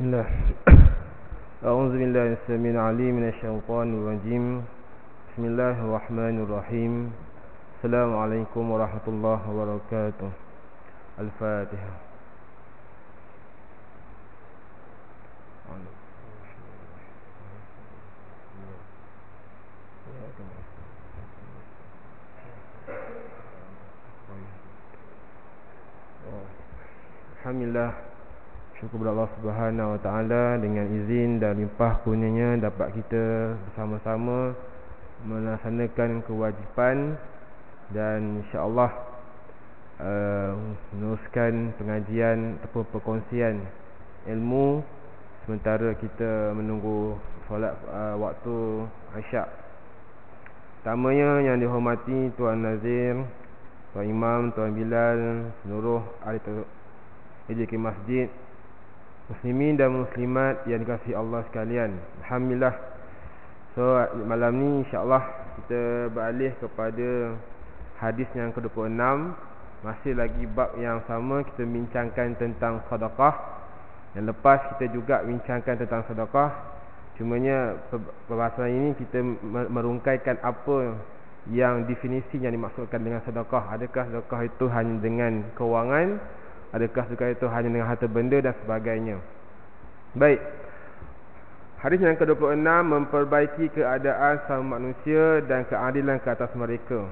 Bismillah. A'udzubillahi minasyaitonir rajim minasyaitonir rajim. Bismillahirrahmanirrahim. Assalamualaikum warahmatullahi wabarakatuh. Al-Fatihah. Alhamdulillah, syukur kepada Allah Subhanahu Wa Taala dengan izin dan limpah kurnianya dapat kita bersama-sama melaksanakan kewajipan dan insya-Allah meneruskan pengajian ataupun perkongsian ilmu sementara kita menunggu solat waktu Isyak. Pertamanya yang dihormati Tuan Nazir, Tuan Imam, Tuan Bilal, seluruh ahli di masjid, muslimin dan muslimat yang dikasihi Allah sekalian. Alhamdulillah. So malam ni insya-Allah kita beralih kepada hadis yang ke-26. Masih lagi bab yang sama, kita bincangkan tentang sedekah. Yang lepas kita juga bincangkan tentang sedekah. Cumanya perbahasan ini kita merungkaikan apa yang definisi yang dimaksudkan dengan sedekah. Adakah sedekah itu hanya dengan kewangan? Adakah sedekah itu hanya dengan harta benda dan sebagainya? Baik. Hadis yang ke-26 memperbaiki keadaan sama manusia dan keadilan ke atas mereka.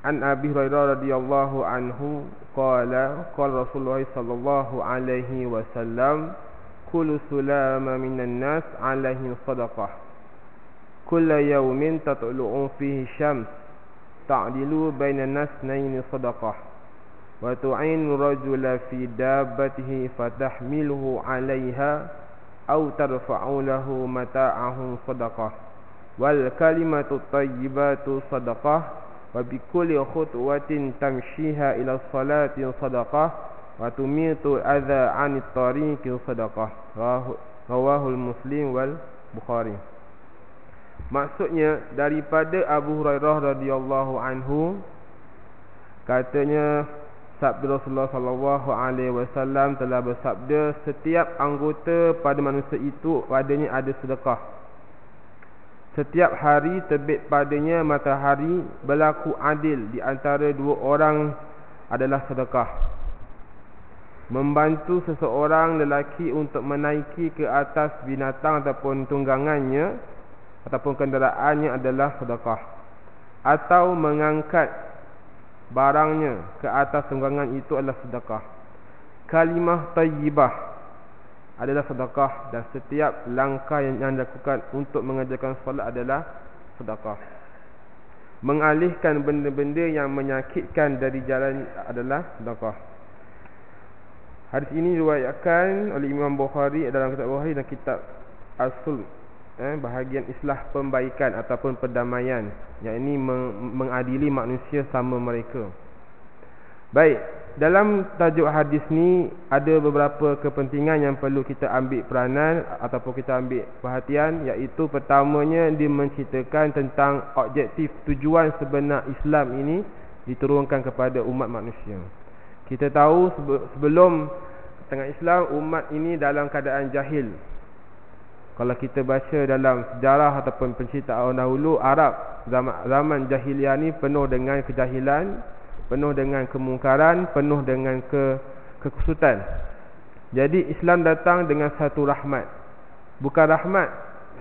An Abi Hurairah radhiyallahu anhu qala Rasulullah sallallahu alaihi wasallam kullu sulama minan nas alaihi sadaqah kullu yawmin tatlu'u fihi syams ta'dilu bainan nas naini sadaqah wa tu'inu rajula fi dabbatihi fatahmiluhu 'alayha aw tarfa'u lahu mata'ahu sadaqah wal kalimatu thayyibatu sadaqah wa bi kulli khutwatin tamshiha ila salati sadaqah wa tumitu adha 'anit tariqi sadaqah. Rawahul Muslim wal Bukhari. Maksudnya daripada Abu Hurairah radhiyallahu anhu, katanya sabda Rasulullah sallallahu alaihi wasallam telah bersabda, setiap anggota pada manusia itu padanya ada sedekah. Setiap hari terbit padanya matahari, berlaku adil di antara dua orang adalah sedekah. Membantu seseorang lelaki untuk menaiki ke atas binatang ataupun tunggangannya ataupun kenderaannya adalah sedekah. Atau mengangkat barangnya ke atas tunggangan itu adalah sedekah. Kalimah tayyibah adalah sedekah, dan setiap langkah yang dilakukan untuk mengerjakan solat adalah sedekah. Mengalihkan benda-benda yang menyakitkan dari jalan adalah sedekah. Hadis ini diriwayatkan oleh Imam Bukhari dalam kitab Bukhari dan kitab As-Sulh, bahagian islah pembaikan ataupun perdamaian, yang ini mengadili manusia sama mereka. Baik, dalam tajuk hadis ni ada beberapa kepentingan yang perlu kita ambil peranan ataupun kita ambil perhatian, iaitu pertamanya dia menceritakan tentang objektif tujuan sebenar Islam ini diturunkan kepada umat manusia. Kita tahu sebelum tengah Islam, umat ini dalam keadaan jahil. Kalau kita baca dalam sejarah ataupun penceritaan dahulu, Arab zaman jahiliah ni penuh dengan kejahilan, penuh dengan kemungkaran, penuh dengan kekusutan. Jadi Islam datang dengan satu rahmat. Bukan rahmat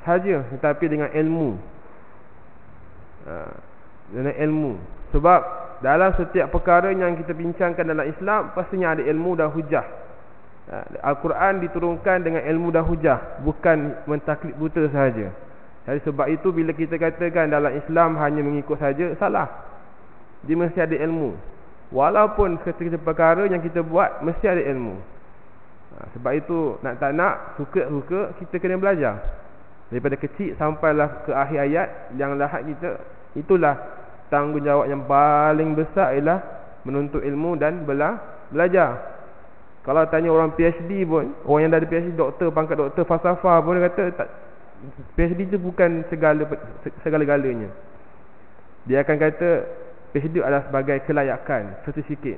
saja, tetapi dengan ilmu. Dengan ilmu. Sebab dalam setiap perkara yang kita bincangkan dalam Islam, pastinya ada ilmu dan hujah. Al-Quran diturunkan dengan ilmu dan hujah, bukan mentaklid buta sahaja. Jadi sebab itu bila kita katakan dalam Islam hanya mengikut saja, salah. Dia mesti ada ilmu. Walaupun ketika perkara yang kita buat mesti ada ilmu. Sebab itu nak tak nak, suka-suka kita kena belajar. Daripada kecil sampailah ke akhir ayat yang lahat kita, itulah tanggungjawab yang paling besar ialah menuntut ilmu dan belajar. Kalau tanya orang PhD pun, orang yang dah ada PhD, doktor, pangkat doktor falsafah pun, dia kata tak, PhD itu bukan segala-galanya. Dia akan kata PhD adalah sebagai kelayakan, sertifikat.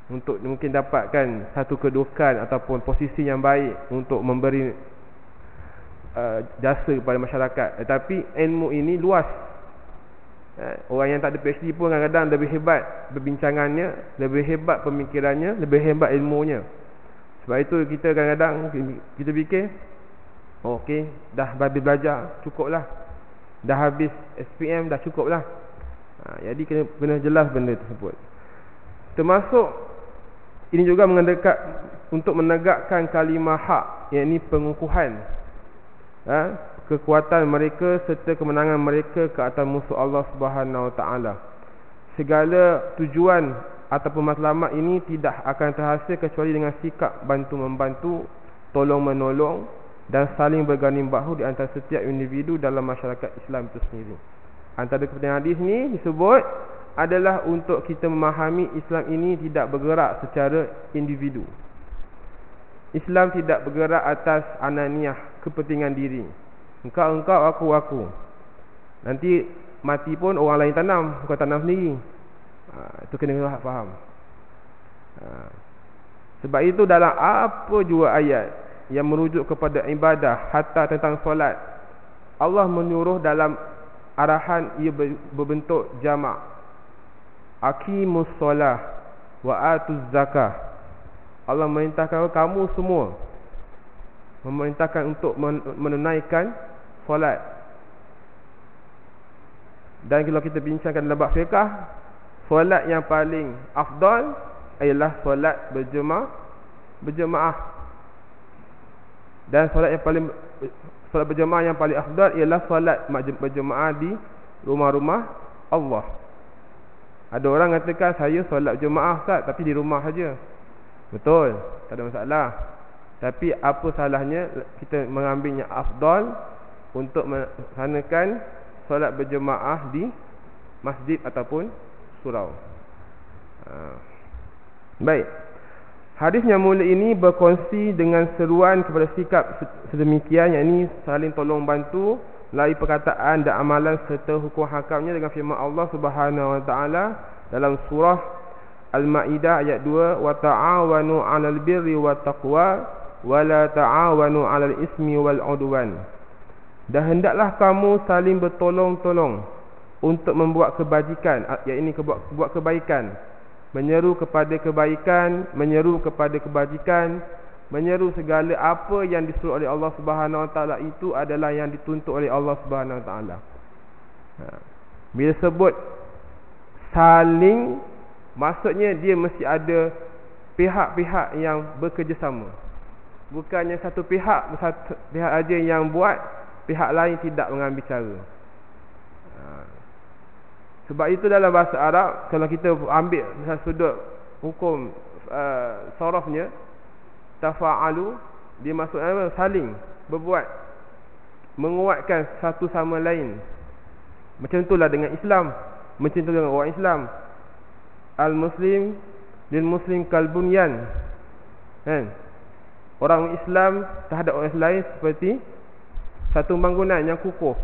untuk mungkin dapatkan satu kedudukan ataupun posisi yang baik untuk memberi jasa kepada masyarakat. Tetapi ilmu ini luas. Orang yang tak ada PhD pun kadang-kadang lebih hebat berbincangannya, lebih hebat pemikirannya, lebih hebat ilmunya. Sebab itu kita kadang-kadang kita fikir, okey, dah habis belajar, cukuplah. Dah habis SPM, dah cukuplah. Jadi kena jelas benda tersebut. Termasuk ini juga untuk menegakkan kalimah hak, iaitu pengukuhan kekuatan mereka serta kemenangan mereka ke atas musuh Allah Subhanahu Wa Taala. Segala tujuan ataupun matlamat ini tidak akan terhasil kecuali dengan sikap bantu-membantu, tolong-menolong dan saling berganding bahu di antara setiap individu dalam masyarakat Islam itu sendiri. Antara kepentingan hadis ni disebut adalah untuk kita memahami Islam ini tidak bergerak secara individu. Islam tidak bergerak atas ananiah, kepentingan diri. Engkau, aku. Nanti mati pun orang lain tanam, bukan tanam sendiri. Itu kena faham. Sebab itu dalam apa jua ayat yang merujuk kepada ibadah, hatta tentang solat, Allah menyuruh dalam arahan ia berbentuk jamak. Aqimus solah wa atuz zakah. Allah memerintahkan kamu semua, memerintahkan untuk menunaikan solat. Dan kalau kita bincangkan dalam bab fiqh, solat yang paling afdal ialah solat berjemaah. Dan solat berjemaah yang paling afdal ialah solat berjemaah di rumah-rumah Allah. Ada orang katakan saya solat berjemaah Ustaz, tapi di rumah saja. Betul, tak ada masalah. Tapi apa salahnya kita mengambilnya afdal untuk melaksanakan solat berjemaah di masjid ataupun surau. Baik. Hadis yang mulia ini berkongsi dengan seruan kepada sikap sedemikian, yakni saling tolong bantu melalui perkataan dan amalan serta hukum hakamnya dengan firman Allah Subhanahu Wa Taala dalam surah Al-Ma'idah ayat 2, wa ta'awanu 'alal birri wat taqwa wa la ta'awanu 'alal ismi wal 'udwan. Dan hendaklah kamu saling bertolong-tolong untuk membuat kebajikan, iaitu buat kebaikan, menyeru kepada kebaikan, menyeru kepada kebajikan, menyeru segala apa yang disuruh oleh Allah Subhanahu Wa Taala itu adalah yang dituntut oleh Allah Subhanahu Wa Taala. Bila sebut saling, maksudnya dia mesti ada pihak-pihak yang bekerjasama. Bukannya satu pihak aja yang buat, pihak lain tidak mengambil cara. Sebab itu dalam bahasa Arab, kalau kita ambil sudut hukum sarafnya, tafa'alu, dia maksudnya saling berbuat, menguatkan satu sama lain. Macam itulah dengan Islam, macam itu dengan orang Islam. Al-Muslim lil Muslim kal bunyan. Orang Islam terhadap orang lain seperti satu bangunan yang kukuh,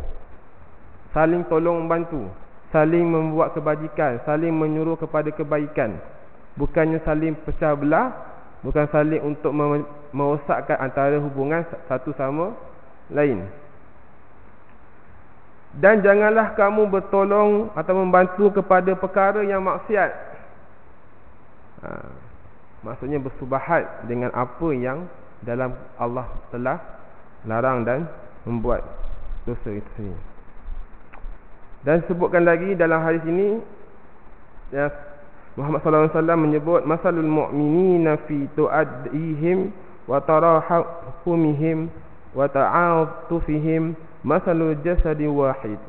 saling tolong membantu, saling membuat kebajikan, saling menyuruh kepada kebaikan. Bukannya saling pecah belah, bukan saling untuk merosakkan antara hubungan satu sama lain. Dan janganlah kamu bertolong atau membantu kepada perkara yang maksiat. Maksudnya bersubahat dengan apa yang dalam Allah telah larang dan membuat dosa itu sendiri. Dan sebutkan lagi dalam hadis ini, ya, Muhammad sallallahu alaihi wasallam menyebut masalul mu'minina fi tu'addihim wa tarahumihim wa ta'atufihim masalul jasadi wahid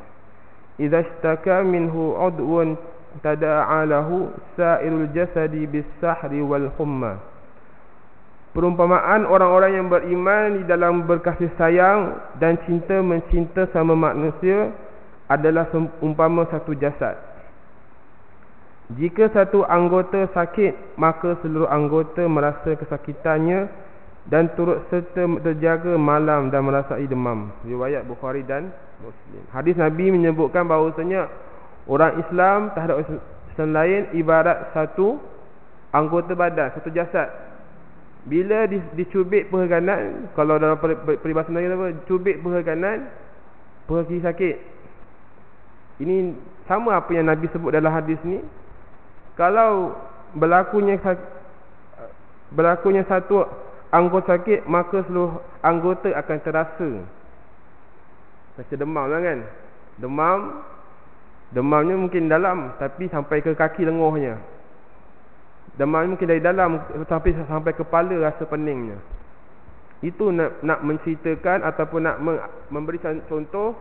idza ishtaka minhu 'udwun tada'a lahu sa'irul jasadi bis-sahri wal humma. Perumpamaan orang-orang yang beriman di dalam berkasih sayang dan cinta mencinta sama manusia adalah umpama satu jasad. Jika satu anggota sakit, maka seluruh anggota merasa kesakitannya dan turut serta terjaga malam dan merasai demam. Riwayat Bukhari dan Muslim. Hadis Nabi menyebutkan bahawasanya orang Islam terhadap Islam lain ibarat satu anggota badan, satu jasad. Bila dicubit paha kanan, kalau dalam peribahasa Melayu apa, cubit paha kanan, paha kiri sakit. Ini sama apa yang Nabi sebut dalam hadis ni. Kalau berlakunya satu anggota sakit, maka seluruh anggota akan terasa. Macam demam lah kan. Demamnya mungkin dalam, tapi sampai ke kaki lenguhnya. Demamnya mungkin dari dalam sampai kepala rasa peningnya. Itu nak menceritakan ataupun nak memberi contoh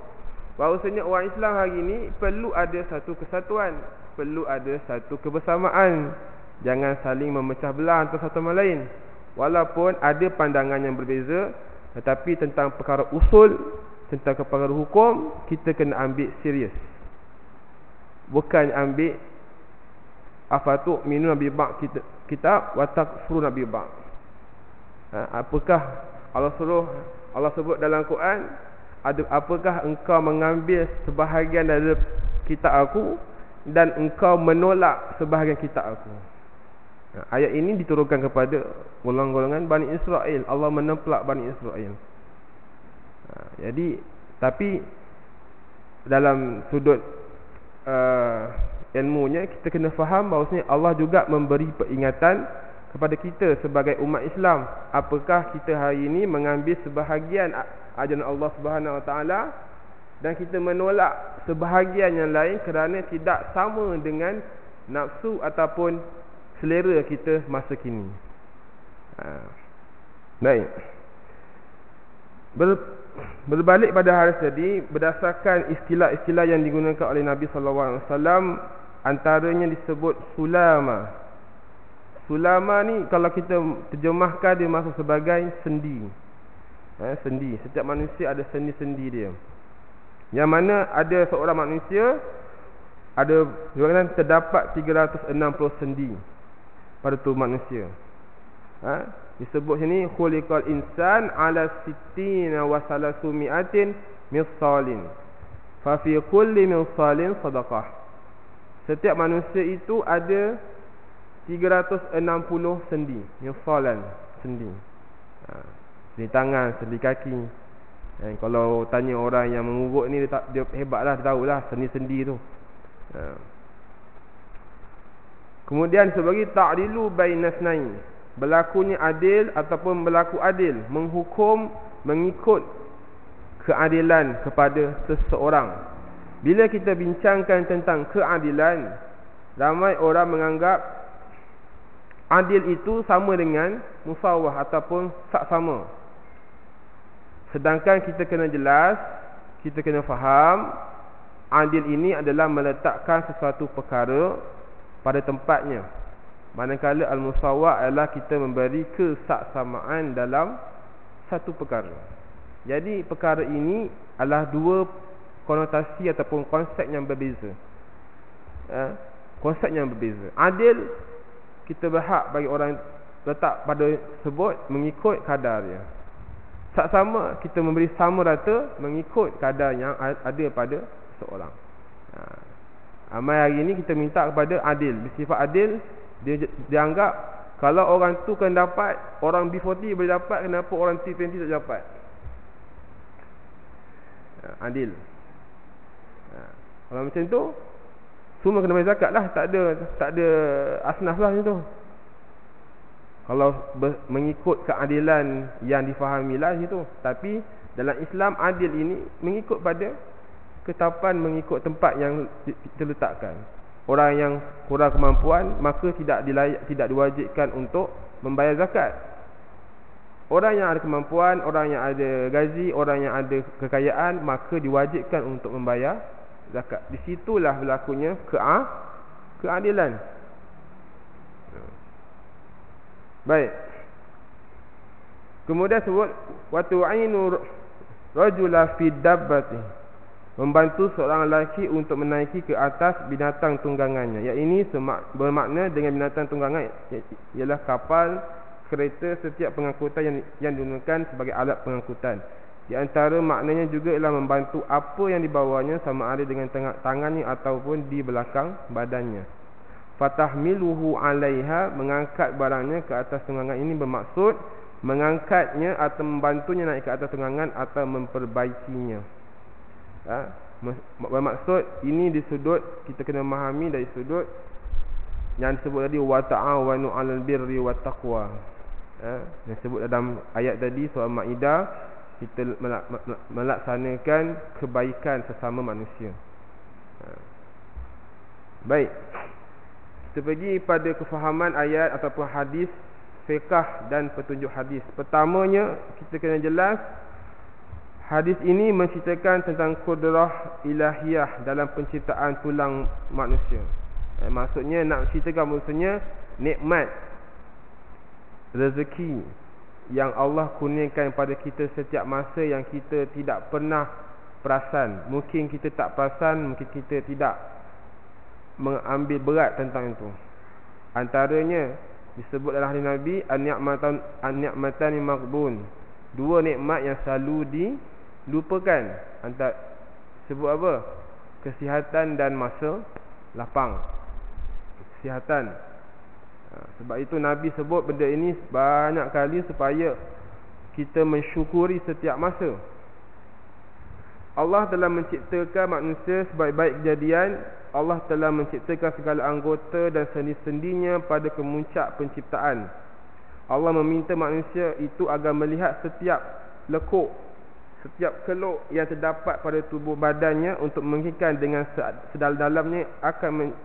bahawasanya orang Islam hari ini perlu ada satu kesatuan, perlu ada satu kebersamaan. Jangan saling memecah belah antara satu sama lain. Walaupun ada pandangan yang berbeza, tetapi tentang perkara usul, tentang perkara hukum, kita kena ambil serius. Bukan ambil afatu minun nabi ba'd kitab wa takfuruna bi ba'd. Apakah Allah sebut dalam Quran, apakah engkau mengambil sebahagian dari kitab aku dan engkau menolak sebahagian kitab aku. Ayat ini diturunkan kepada golongan-golongan Bani Israel. Allah menemplak Bani Israel. Jadi, tapi dalam sudut ilmunya, kita kena faham bahawasanya Allah juga memberi peringatan kepada kita sebagai umat Islam. Apakah kita hari ini mengambil sebahagian ajaran Allah Subhanahu Wa Taala dan kita menolak sebahagian yang lain kerana tidak sama dengan nafsu ataupun selera kita masa kini. Baik. Berbalik pada hadis tadi, berdasarkan istilah-istilah yang digunakan oleh Nabi SAW, antaranya disebut sulama. Sulama ni kalau kita terjemahkan, dia maksud sebagai sendi. Sendi. Setiap manusia ada sendi-sendi dia. Yang mana ada seorang manusia, terdapat 360 sendi pada tubuh manusia. Disebut sini khuliqal insan ala sittina wa salasumi'atin misalin fa fi kulli misalin sadaqah. Setiap manusia itu ada 360 sendi, misalan, sendi. Sendi tangan, sendi kaki. Kalau tanya orang yang mengurut ni, dia hebatlah, dia tahulah sendi-sendi tu. Kemudian sebagai ta'dilu bainasnain, berlakunya adil ataupun berlaku adil, menghukum mengikut keadilan kepada seseorang. Bila kita bincangkan tentang keadilan, ramai orang menganggap adil itu sama dengan musawah ataupun saksama. Sedangkan kita kena jelas, kita kena faham, adil ini adalah meletakkan sesuatu perkara pada tempatnya. Manakala al-musawah adalah kita memberi kesaksamaan dalam satu perkara. Jadi perkara ini adalah dua konotasi ataupun konsep yang berbeza. Konsep yang berbeza. Adil, kita berhak bagi orang letak pada sebut mengikut kadar dia. Saksama, kita memberi sama rata mengikut kadar yang ada pada seorang. Amal hari ini kita minta kepada adil. Bersifat adil, dia anggap kalau orang tu kan dapat, orang B40 boleh dapat, kenapa orang T20 tak dapat? Adil. Kalau macam tu, semua kena bayar zakat lah. Tak ada asnaf lah macam tu. Kalau mengikut keadilan yang difahami lah macam tu. Tapi dalam Islam, adil ini mengikut pada ketetapan, mengikut tempat yang kita letakkan. Orang yang kurang kemampuan, maka tidak diwajibkan untuk membayar zakat. Orang yang ada kemampuan, orang yang ada gaji, orang yang ada kekayaan, maka diwajibkan untuk membayar zakat. Di situlah berlakunya keadilan. Baik. Kemudian sebut wa tu'inu rajula fi dabbati, membantu seorang lelaki untuk menaiki ke atas binatang tunggangannya. Yang ini bermakna dengan binatang tunggangan ialah kapal, kereta, setiap pengangkutan yang digunakan sebagai alat pengangkutan. Di antara maknanya juga ialah membantu apa yang dibawanya, sama ada dengan tangannya ataupun di belakang badannya. Fatahmiluhu 'alaiha, mengangkat barangnya ke atas tunggangan. Ini bermaksud mengangkatnya atau membantunya naik ke atas tunggangan atau memperbaikinya. Bermaksud ini di sudut, kita kena memahami dari sudut yang disebut tadi, wa ta'awanu 'alal birri wat taqwa. Yang disebut dalam ayat tadi surah Maidah, kita melaksanakan kebaikan sesama manusia. Baik, kita pergi pada kefahaman ayat ataupun hadis, fiqh dan petunjuk hadis. Pertamanya, kita kena jelas hadis ini menceritakan tentang kudrah ilahiyah dalam penciptaan tulang manusia. Maksudnya nak ceritakan maksudnya nikmat rezeki yang Allah kurniakan pada kita setiap masa yang kita tidak pernah perasan. Mungkin kita tak perasan, mungkin kita tidak mengambil berat tentang itu. Antaranya disebut dalam hadis Nabi, an-ni'matan maghbun. Dua nikmat yang selalu dilupakan. Sebut apa? Kesihatan dan masa lapang. Kesihatan. Sebab itu Nabi sebut benda ini banyak kali supaya kita mensyukuri setiap masa. Allah telah menciptakan manusia sebaik-baik kejadian. Allah telah menciptakan segala anggota dan sendi-sendinya pada kemuncak penciptaan. Allah meminta manusia itu agar melihat setiap lekuk, setiap keluk yang terdapat pada tubuh badannya untuk mengingatkan dengan sedalam-dalamnya akan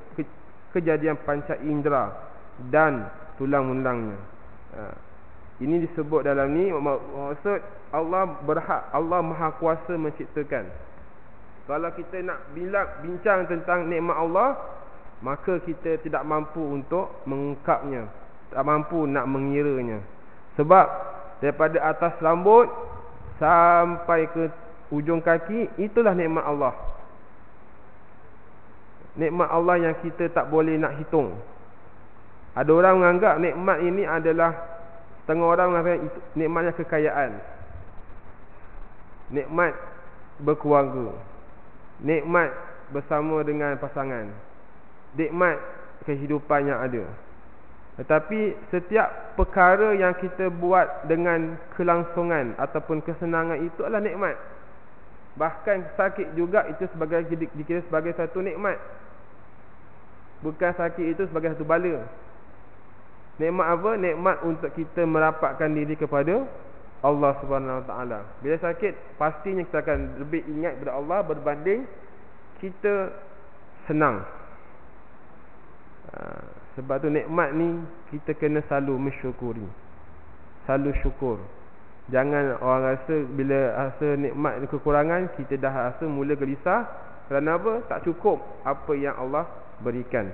kejadian panca indera dan tulang-tulangnya. Ini disebut dalam ni, maksud Allah berhak, Allah maha kuasa menciptakan. Kalau kita nak bincang tentang nikmat Allah, maka kita tidak mampu untuk mengungkapnya, tak mampu nak mengiranya. Sebab daripada atas rambut sampai ke ujung kaki, itulah nikmat Allah. Nikmat Allah yang kita tak boleh nak hitung. Ada orang menganggap nikmat ini adalah, setengah orang menganggap nikmatnya kekayaan, nikmat berkeluarga, nikmat bersama dengan pasangan, nikmat kehidupan yang ada. Tetapi setiap perkara yang kita buat dengan kelangsungan ataupun kesenangan, itu adalah nikmat. Bahkan sakit juga itu dikira sebagai satu nikmat. Bukan sakit itu sebagai satu bala. Nikmat apa? Nikmat untuk kita merapatkan diri kepada Allah Subhanahu Wa Taala. Bila sakit, pastinya kita akan lebih ingat kepada Allah berbanding kita senang. Sebab tu nikmat ni kita kena selalu mensyukuri, selalu syukur. Jangan orang rasa bila rasa nikmat kekurangan, kita dah rasa mula gelisah. Kerana apa? Tak cukup apa yang Allah berikan.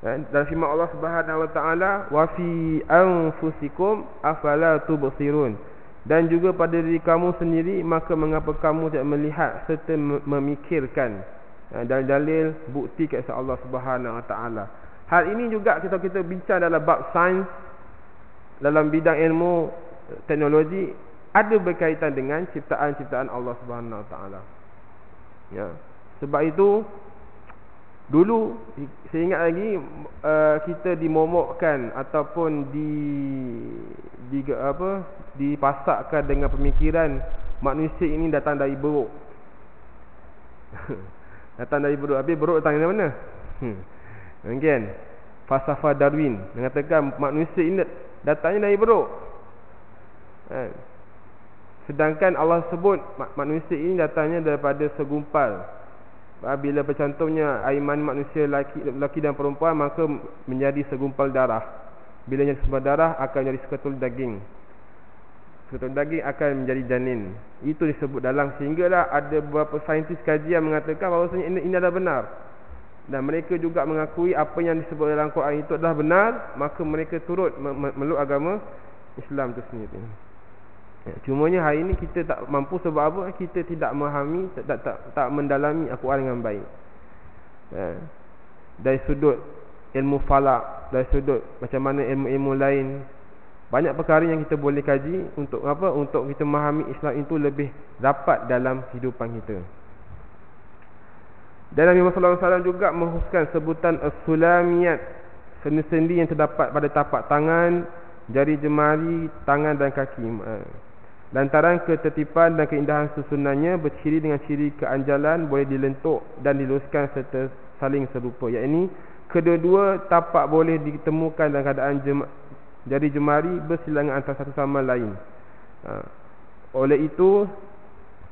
Dan firman Allah Subhanahu Wa Taala, wa fi anfusikum afala tubsirun. Dan juga pada diri kamu sendiri, maka mengapa kamu tidak melihat serta memikirkan dalil-dalil bukti kisah Allah Subhanahu Wa Taala. Hal ini juga kita bincang dalam bab sains, dalam bidang ilmu teknologi, ada berkaitan dengan ciptaan-ciptaan Allah Subhanahu Wa Taala. Ya. Sebab itu dulu saya ingat lagi, kita dimomokkan ataupun dipasakkan dengan pemikiran manusia ini datang dari buruk. Datang dari buruk. Habis buruk datang dari mana? Mungkin falsafah Darwin mengatakan manusia ini datangnya dari buruk. Sedangkan Allah sebut manusia ini datangnya daripada segumpal. Bila bercantumnya air mani manusia lelaki dan perempuan, maka menjadi segumpal darah. Bila menjadi segumpal darah, akan menjadi seketul daging. Seketul daging akan menjadi janin. Itu disebut dalam, sehinggalah ada beberapa saintis kajian mengatakan bahawasanya ini adalah benar. Dan mereka juga mengakui apa yang disebut dalam Quran itu adalah benar. Maka mereka turut meluk agama Islam itu sendiri. Cumanya hari ini kita tak mampu. Sebab apa? Kita tidak memahami, tak mendalami Al-Quran dengan baik. Dari sudut ilmu falak, dari sudut macam mana ilmu-ilmu lain, banyak perkara yang kita boleh kaji. Untuk apa? Untuk kita memahami Islam itu lebih rapat dalam kehidupan kita. Dan Nabi Muhammad sallallahu alaihi wasallam juga mengkhususkan sebutan as-sulamiyat, sendi-sendi yang terdapat pada tapak tangan, jari jemari, tangan dan kaki. Lantaran ketertiban dan keindahan susunannya berciri dengan ciri keanjalan, boleh dilentuk dan diluruskan serta saling serupa. Iaitu kedua-dua tapak boleh ditemukan dalam keadaan jari jemari bersilangan antara satu sama lain. Oleh itu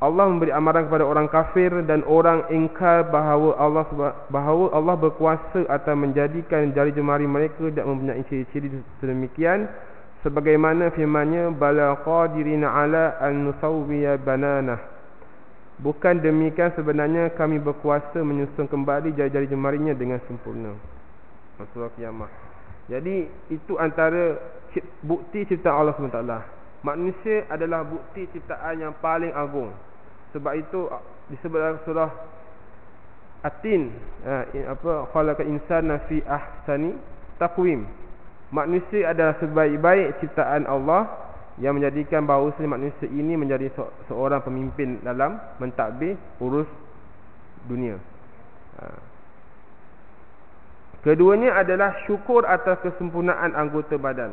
Allah memberi amaran kepada orang kafir dan orang ingkar bahawa Allah berkuasa atas menjadikan jari jemari mereka dan mempunyai ciri-ciri sedemikian, sebagaimana firman-Nya, bala qadirina ala an nusawwiya bananah. Bukan demikian, sebenarnya kami berkuasa menyusun kembali jari-jari jemarinya dengan sempurna. Surah Qiyamah. Jadi itu antara bukti ciptaan Allah SWT. Manusia adalah bukti ciptaan yang paling agung. Sebab itu disebut dalam surah At-Tin, khalaqal insana fi ahsani taqwim. Manusia adalah sebaik-baik ciptaan Allah yang menjadikan bahawa manusia ini menjadi seorang pemimpin dalam mentadbir urus dunia. Keduanya adalah syukur atas kesempurnaan anggota badan.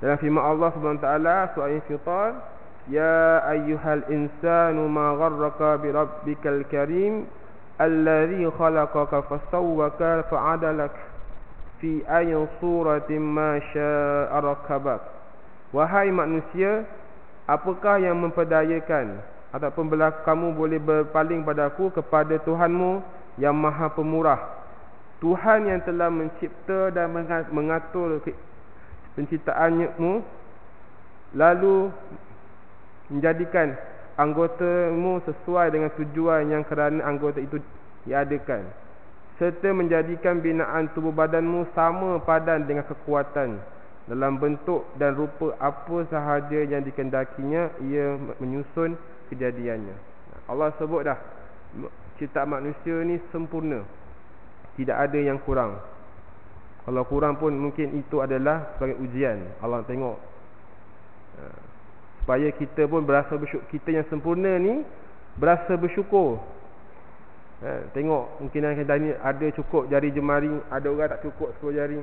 Dalam firman Allah Subhanahu wa taala surah Al-Infitar, ya ayyuhal insanu ma gharraka bi rabbikal karim alladhi khalaqaka fasawwaka fa'adalak fi ayyi suratin ma syaa rakabak. Wahai manusia, apakah yang memperdayakan ataupun kamu boleh berpaling padaku kepada Tuhanmu yang Maha Pemurah, Tuhan yang telah mencipta dan mengatur penciptaanmu, lalu menjadikan anggotamu sesuai dengan tujuan yang kerana anggota itu diadakan, serta menjadikan binaan tubuh badanmu sama padan dengan kekuatan dalam bentuk dan rupa apa sahaja yang dikendakinya, ia menyusun kejadiannya. Allah sebut dah ciptaan manusia ni sempurna, tidak ada yang kurang. Kalau kurang pun mungkin itu adalah sebagai ujian. Allah tengok supaya kita pun berasa bersyukur. Kita yang sempurna ni berasa bersyukur. Tengok mungkin ada cukup jari jemari, ada orang tak cukup 10 jari.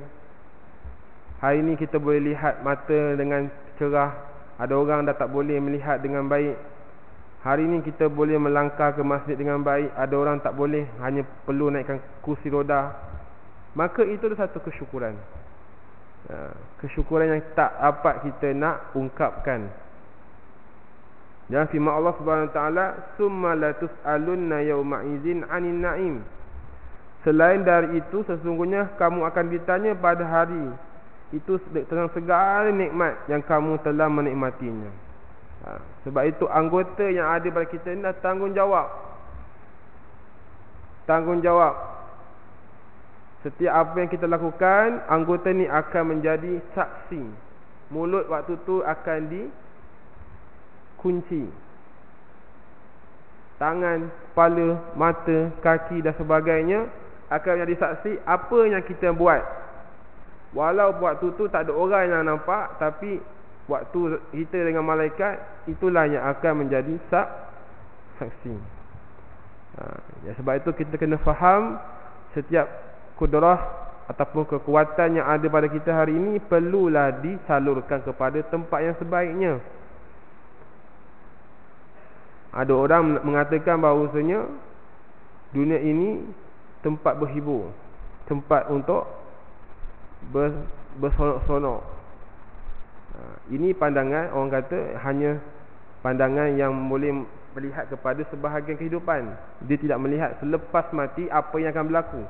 Hari ni kita boleh lihat mata dengan cerah, ada orang dah tak boleh melihat dengan baik. Hari ni kita boleh melangkah ke masjid dengan baik, ada orang tak boleh, hanya perlu naikkan kursi roda. Maka itu adalah satu kesyukuran. Kesyukuran yang tak dapat kita nak ungkapkan. Dan firman Allah Subhanahu wa taala, summa la tus'alunna yawma idzin 'anil na'im. Selain dari itu, sesungguhnya kamu akan ditanya pada hari itu tentang segala nikmat yang kamu telah menikmatinya. Sebab itu anggota yang ada pada kita ni dah tanggungjawab. Tanggungjawab. Setiap apa yang kita lakukan, anggota ni akan menjadi saksi. Mulut waktu tu akan dikunci. Tangan, kepala, mata, kaki dan sebagainya akan menjadi saksi apa yang kita buat. Walau waktu tu tak ada orang yang nampak, tapi waktu kita dengan malaikat, itulah yang akan menjadi saksi. Sebab itu kita kena faham setiap kudrah ataupun kekuatan yang ada pada kita hari ini perlulah disalurkan kepada tempat yang sebaiknya. Ada orang mengatakan bahawasanya dunia ini tempat berhibur, tempat untuk bersonok-sonok. Ini pandangan orang kata hanya pandangan yang boleh melihat kepada sebahagian kehidupan. Dia tidak melihat selepas mati apa yang akan berlaku.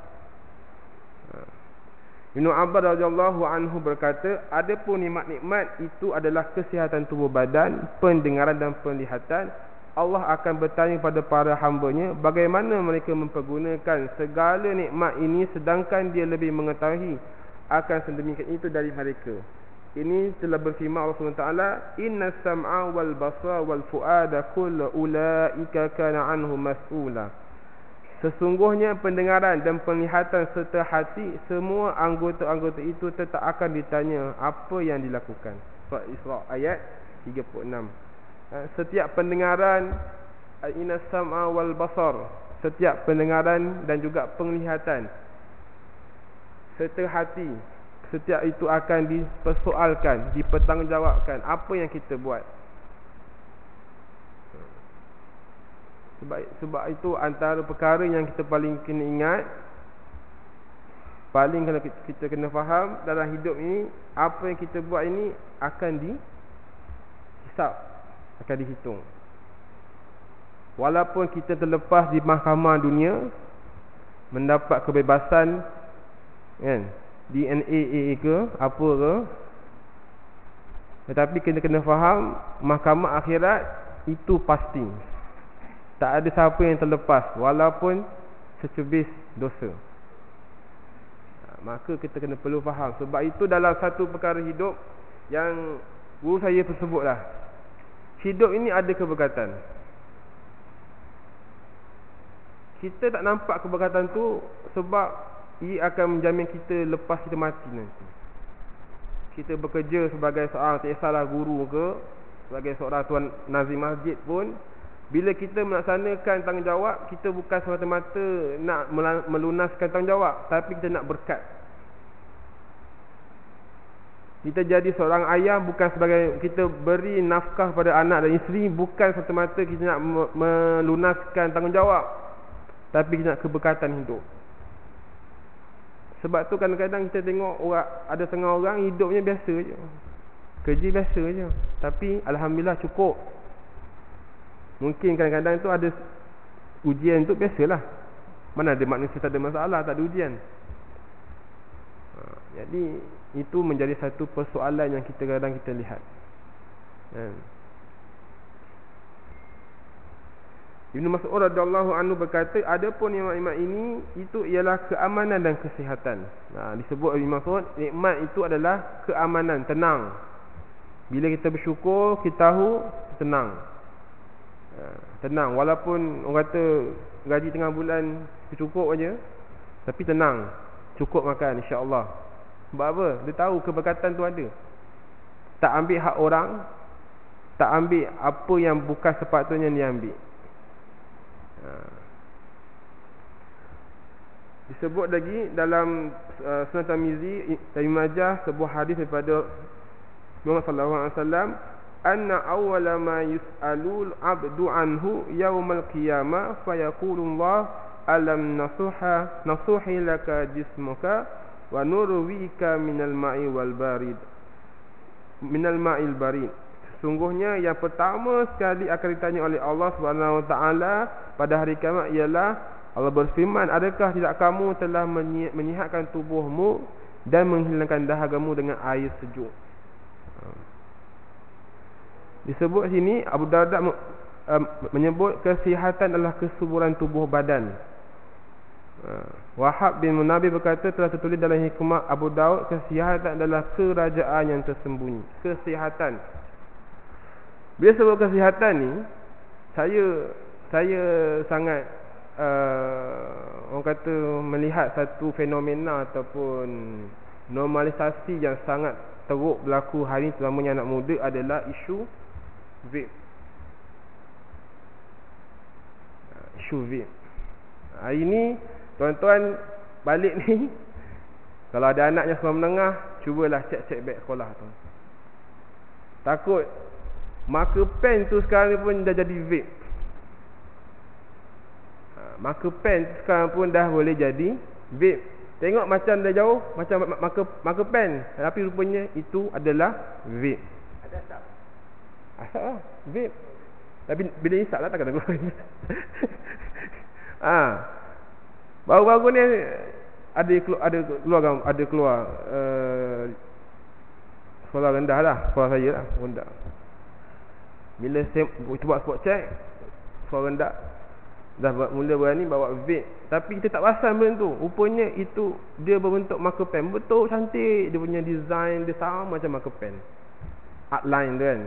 Ibnu Abbas radhiyallahu anhu berkata, adapun nikmat-nikmat itu adalah kesihatan tubuh badan, pendengaran dan penglihatan. Allah akan bertanya kepada para hamba-Nya bagaimana mereka mempergunakan segala nikmat ini, sedangkan Dia lebih mengetahui akan sedemikian itu dari mereka. Ini telah berfirman Allah SWT, inna sam'a wal basara wal fu'ada kullu ulaika kana anhu mas'ula. Sesungguhnya pendengaran dan penglihatan serta hati, semua anggota-anggota itu tetap akan ditanya apa yang dilakukan. Surah Isra ayat 36. Setiap pendengaran, inna sam'a wal basar, setiap pendengaran dan juga penglihatan serta hati, setiap itu akan dipersoalkan, dipertanggungjawabkan apa yang kita buat. Sebab itu antara perkara yang kita paling kena ingat, paling kita kena faham dalam hidup ini, apa yang kita buat ini akan dihisap, akan dihitung. Walaupun kita terlepas di mahkamah dunia, mendapat kebebasan, kan, di NAA ke apa ke, tetapi kita kena faham mahkamah akhirat itu pasti. Tak ada siapa yang terlepas walaupun secubis dosa. Maka kita kena perlu faham. Sebab itu dalam satu perkara hidup yang guru saya pun sebutlah, hidup ini ada keberkatan. Kita tak nampak keberkatan tu sebab ia akan menjamin kita lepas kita mati nanti. Kita bekerja sebagai seorang, tak kisahlah guru ke, sebagai seorang tuan nazim masjid pun, bila kita melaksanakan tanggungjawab, kita bukan semata-mata nak melunaskan tanggungjawab, tapi kita nak berkat. Kita jadi seorang ayah bukan sebagai kita beri nafkah pada anak dan isteri, bukan semata-mata kita nak melunaskan tanggungjawab, tapi kita nak keberkatan hidup. Sebab tu kadang-kadang kita tengok orang, ada setengah orang hidupnya biasa je, kerja biasa je, tapi alhamdulillah cukup. Mungkin kadang-kadang tu ada ujian tu, biasalah. Mana ada manusia tak ada masalah, tak ada ujian. Jadi itu menjadi satu persoalan yang kita kadang kita lihat. Ibnu Mas'ud radhiyallahu anhu berkata, adapun nikmat-nikmat ini itu ialah keamanan dan kesihatan. Disebut Ibnu Mas'ud, nikmat itu adalah keamanan, tenang. Bila kita bersyukur, kita tahu tenang. Tenang, walaupun orang kata gaji tengah bulan cukup aja, tapi tenang, cukup makan insya-Allah. Sebab apa? Dia tahu keberkatan tu ada. Tak ambil hak orang, tak ambil apa yang bukan sepatutnya dia ambil. Disebut lagi dalam Sunan Tirmizi dan Ibnu Majah sebuah hadis daripada Muhammad sallallahu alaihi wasallam, anna awwala ma yus'alul 'abdu anhu yaumal qiyamah fayaqulullah alam nasuhi laka jismuka wa nurwika minal ma'i wal barid minal ma'il barid. Sungguhnya yang pertama sekali akan ditanya oleh Allah Subhanahu Wa Taala pada hari kiamat ialah, Allah berfirman, adakah tidak kamu telah menyihatkan tubuhmu dan menghilangkan dahagamu dengan air sejuk. Disebut sini Abu Darda menyebut kesihatan adalah kesuburan tubuh badan. Wahab bin Munabi berkata, telah tertulis dalam hikmah Abu Daud, kesihatan adalah kerajaan yang tersembunyi. Kesihatan. Bila sebut kesihatan ni, saya sangat orang kata melihat satu fenomena ataupun normalisasi yang sangat teruk berlaku hari ini, terutamanya anak muda, adalah isu vape. Isu vape. Hari ni tuan-tuan balik ni, kalau ada anaknya sekolah menengah, cubalah cek baik sekolah tu. Takut marker pen tu sekarang pun dah jadi vape. Marker pen sekarang pun dah boleh jadi vape. Tengok macam dah jauh, macam marker pen, tapi rupanya itu adalah vape. Ada asap? Asap lah, vape. Tapi bila isap lah takkan keluar. Baru-baru ni ada keluar sekolah rendah lah, sekolah saya lah, rendah. Bila saya buat spot check, sekolah rendah dah mula berani bawa vape. Tapi kita tak perasan benda tu. Rupanya itu dia berbentuk marker pen. Betul cantik, dia punya design dia sama macam marker pen, outline tu kan.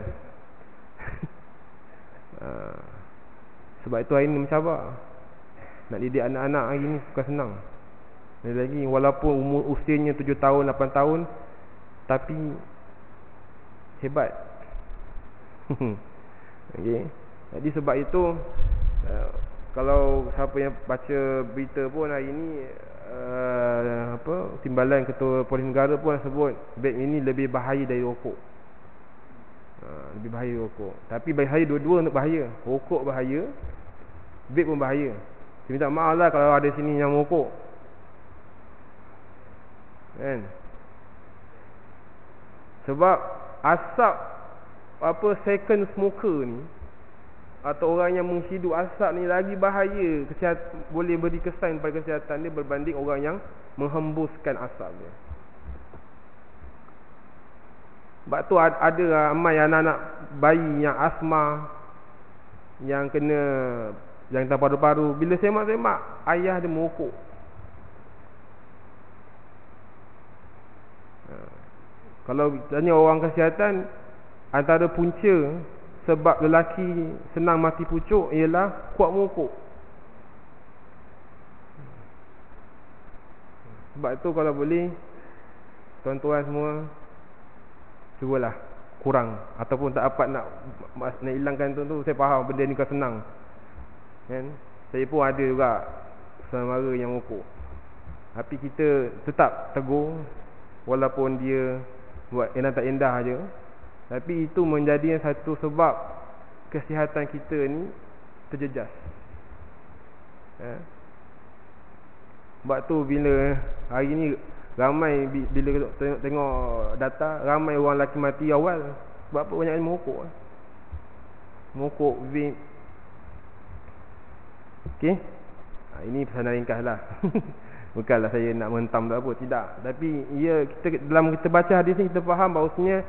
Sebab itu hari ni mencabar. Nak didik anak-anak hari ni bukan senang. Lagi walaupun umur usianya 7 tahun 8 tahun, tapi hebat. Okay. Jadi sebab itu Kalau siapa yang baca berita pun hari ni Timbalan Ketua Polis Negara pun sebut vape ini lebih bahaya dari rokok. Lebih bahaya rokok. Tapi bahaya dua-dua untuk bahaya. Rokok bahaya, vape pun bahaya. Saya minta maaf lah kalau ada sini yang rokok, kan? Sebab asap second smoker ni, atau orang yang menghidup asap ni lagi bahaya, boleh beri kesan pada kesihatan dia berbanding orang yang menghembuskan asap dia. Sebab tu ada ramai anak-anak bayi yang asma, yang kena jangkitan paru-paru, bila semak-semak ayah dia merokok. Kalau tanya orang kesihatan, antara punca sebab lelaki senang mati pucuk ialah kuat merokok. Sebab tu kalau boleh, tuan-tuan semua cubalah kurang, ataupun tak dapat nak hilangkan tu. Saya faham benda ni bukan senang, kan? Saya pun ada juga saudara yang merokok, tapi kita tetap tegur, walaupun dia buat enak tak indah aja. Tapi itu menjadi satu sebab kesihatan kita ni terjejas. Sebab tu bila hari ni ramai, bila tengok data, ramai orang lelaki mati awal sebab apa? Banyak merokok. Merokok, vape. Okey, ini pesanan ringkas lah. Bukanlah saya nak mentam tak apa, tidak. Tapi dalam kita baca hadis ni, kita faham bahawasanya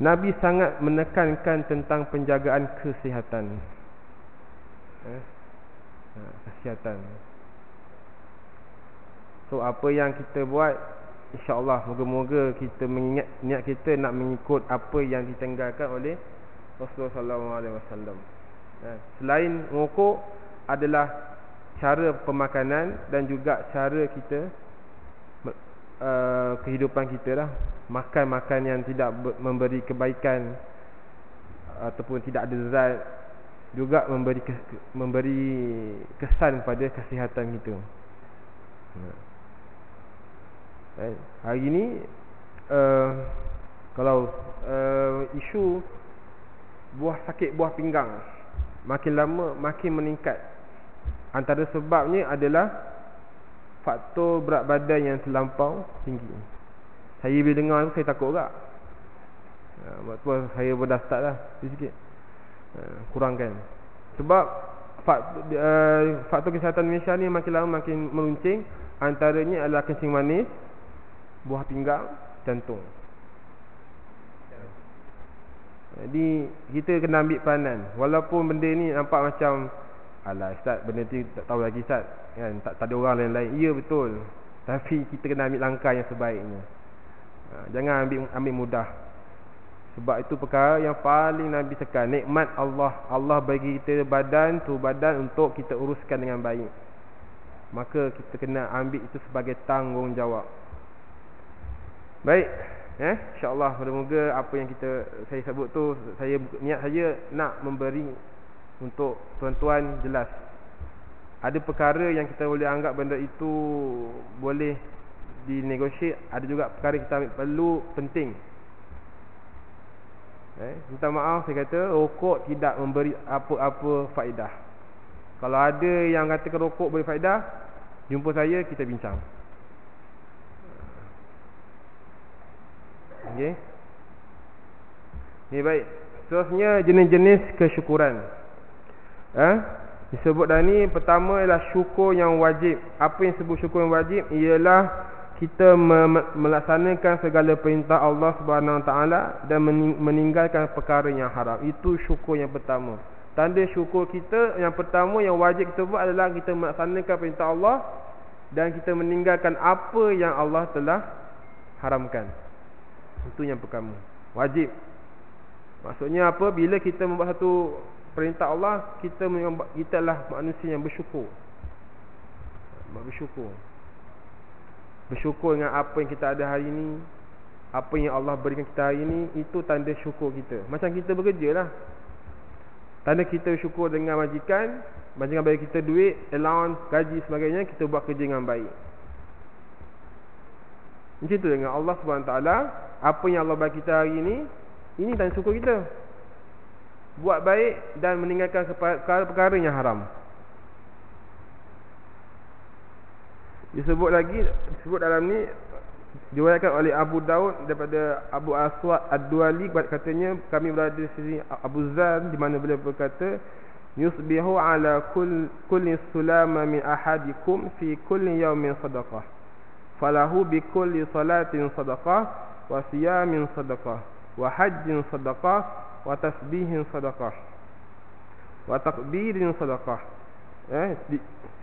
Nabi sangat menekankan tentang penjagaan kesihatan. Kesihatan. So apa yang kita buat, insya-Allah moga-moga kita mengingat, niat kita nak mengikut apa yang ditinggalkan oleh Rasulullah sallallahu alaihi wasallam. Selain merokok adalah cara pemakanan dan juga cara kita kehidupan kita lah. Makan-makan yang tidak memberi kebaikan ataupun tidak ada zat, juga memberi kesan pada kesihatan kita. Hari ni kalau isu sakit buah pinggang makin lama makin meningkat. Antara sebabnya adalah faktor berat badan yang terlampau tinggi. Saya bila dengar tu saya takut juga. Sebab tu saya berdastar lah sikit, kurangkan. Sebab faktor kesihatan Malaysia ni makin lama makin meruncing. Antaranya adalah kencing manis, buah pinggang, jantung. Jadi kita kena ambil peranan. Walaupun benda ni nampak macam, alah Ustaz, benda tu tak tahu lagi Ustaz, kan? Tak ada orang lain-lain. Ya betul, tapi kita kena ambil langkah yang sebaiknya. Jangan ambil mudah. Sebab itu perkara yang paling Nabi tekan. Nikmat Allah bagi kita badan untuk kita uruskan dengan baik. Maka kita kena ambil itu sebagai tanggungjawab. Baik, insya-Allah moga-moga apa yang saya sebut tu, saya niat saja nak memberi untuk tuan-tuan jelas. Ada perkara yang kita boleh anggap benda itu boleh dinegosiate, ada juga perkara kita ambil perlu penting. Minta maaf saya kata rokok tidak memberi apa-apa faedah. Kalau ada yang katakan rokok beri faedah, jumpa saya, kita bincang. Okey. Ni baik. Seterusnya jenis-jenis kesyukuran. Disebut dah ni, pertama ialah syukur yang wajib. Apa yang disebut syukur yang wajib ialah kita melaksanakan segala perintah Allah Subhanahu Wa Taala dan meninggalkan perkara yang haram. Itu syukur yang pertama. Tanda syukur kita yang pertama yang wajib kita buat adalah kita melaksanakan perintah Allah dan kita meninggalkan apa yang Allah telah haramkan. Itu yang pertama, wajib. Maksudnya apa? Bila kita membuat satu perintah Allah, kita adalah manusia yang bersyukur. Bersyukur dengan apa yang kita ada hari ini, apa yang Allah berikan kita hari ini. Itu tanda syukur kita. Macam kita bekerja lah, tanda kita syukur dengan majikan, Majikan bagi kita duit, allowance, gaji sebagainya, kita buat kerja dengan baik. Macam tu dengan Allah SWT. Apa yang Allah bagi kita hari ini tanda syukur kita. Buat baik dan meninggalkan perkara-perkara yang haram. Disebut dalam ni, diriwayatkan oleh Abu Daud daripada Abu Aswad Ad-Duali, katanya kami berada di sini Abu Zar, di mana beliau berkata, yusbihu ala kulli sulama min ahadikum fi kulli yawmin sadaqah, falahu bi kulli salatin sadaqah, wa siyamin sadaqah, wa hajjin sadaqah, wa tasbihin sadaqah, wa takbirin sadaqah.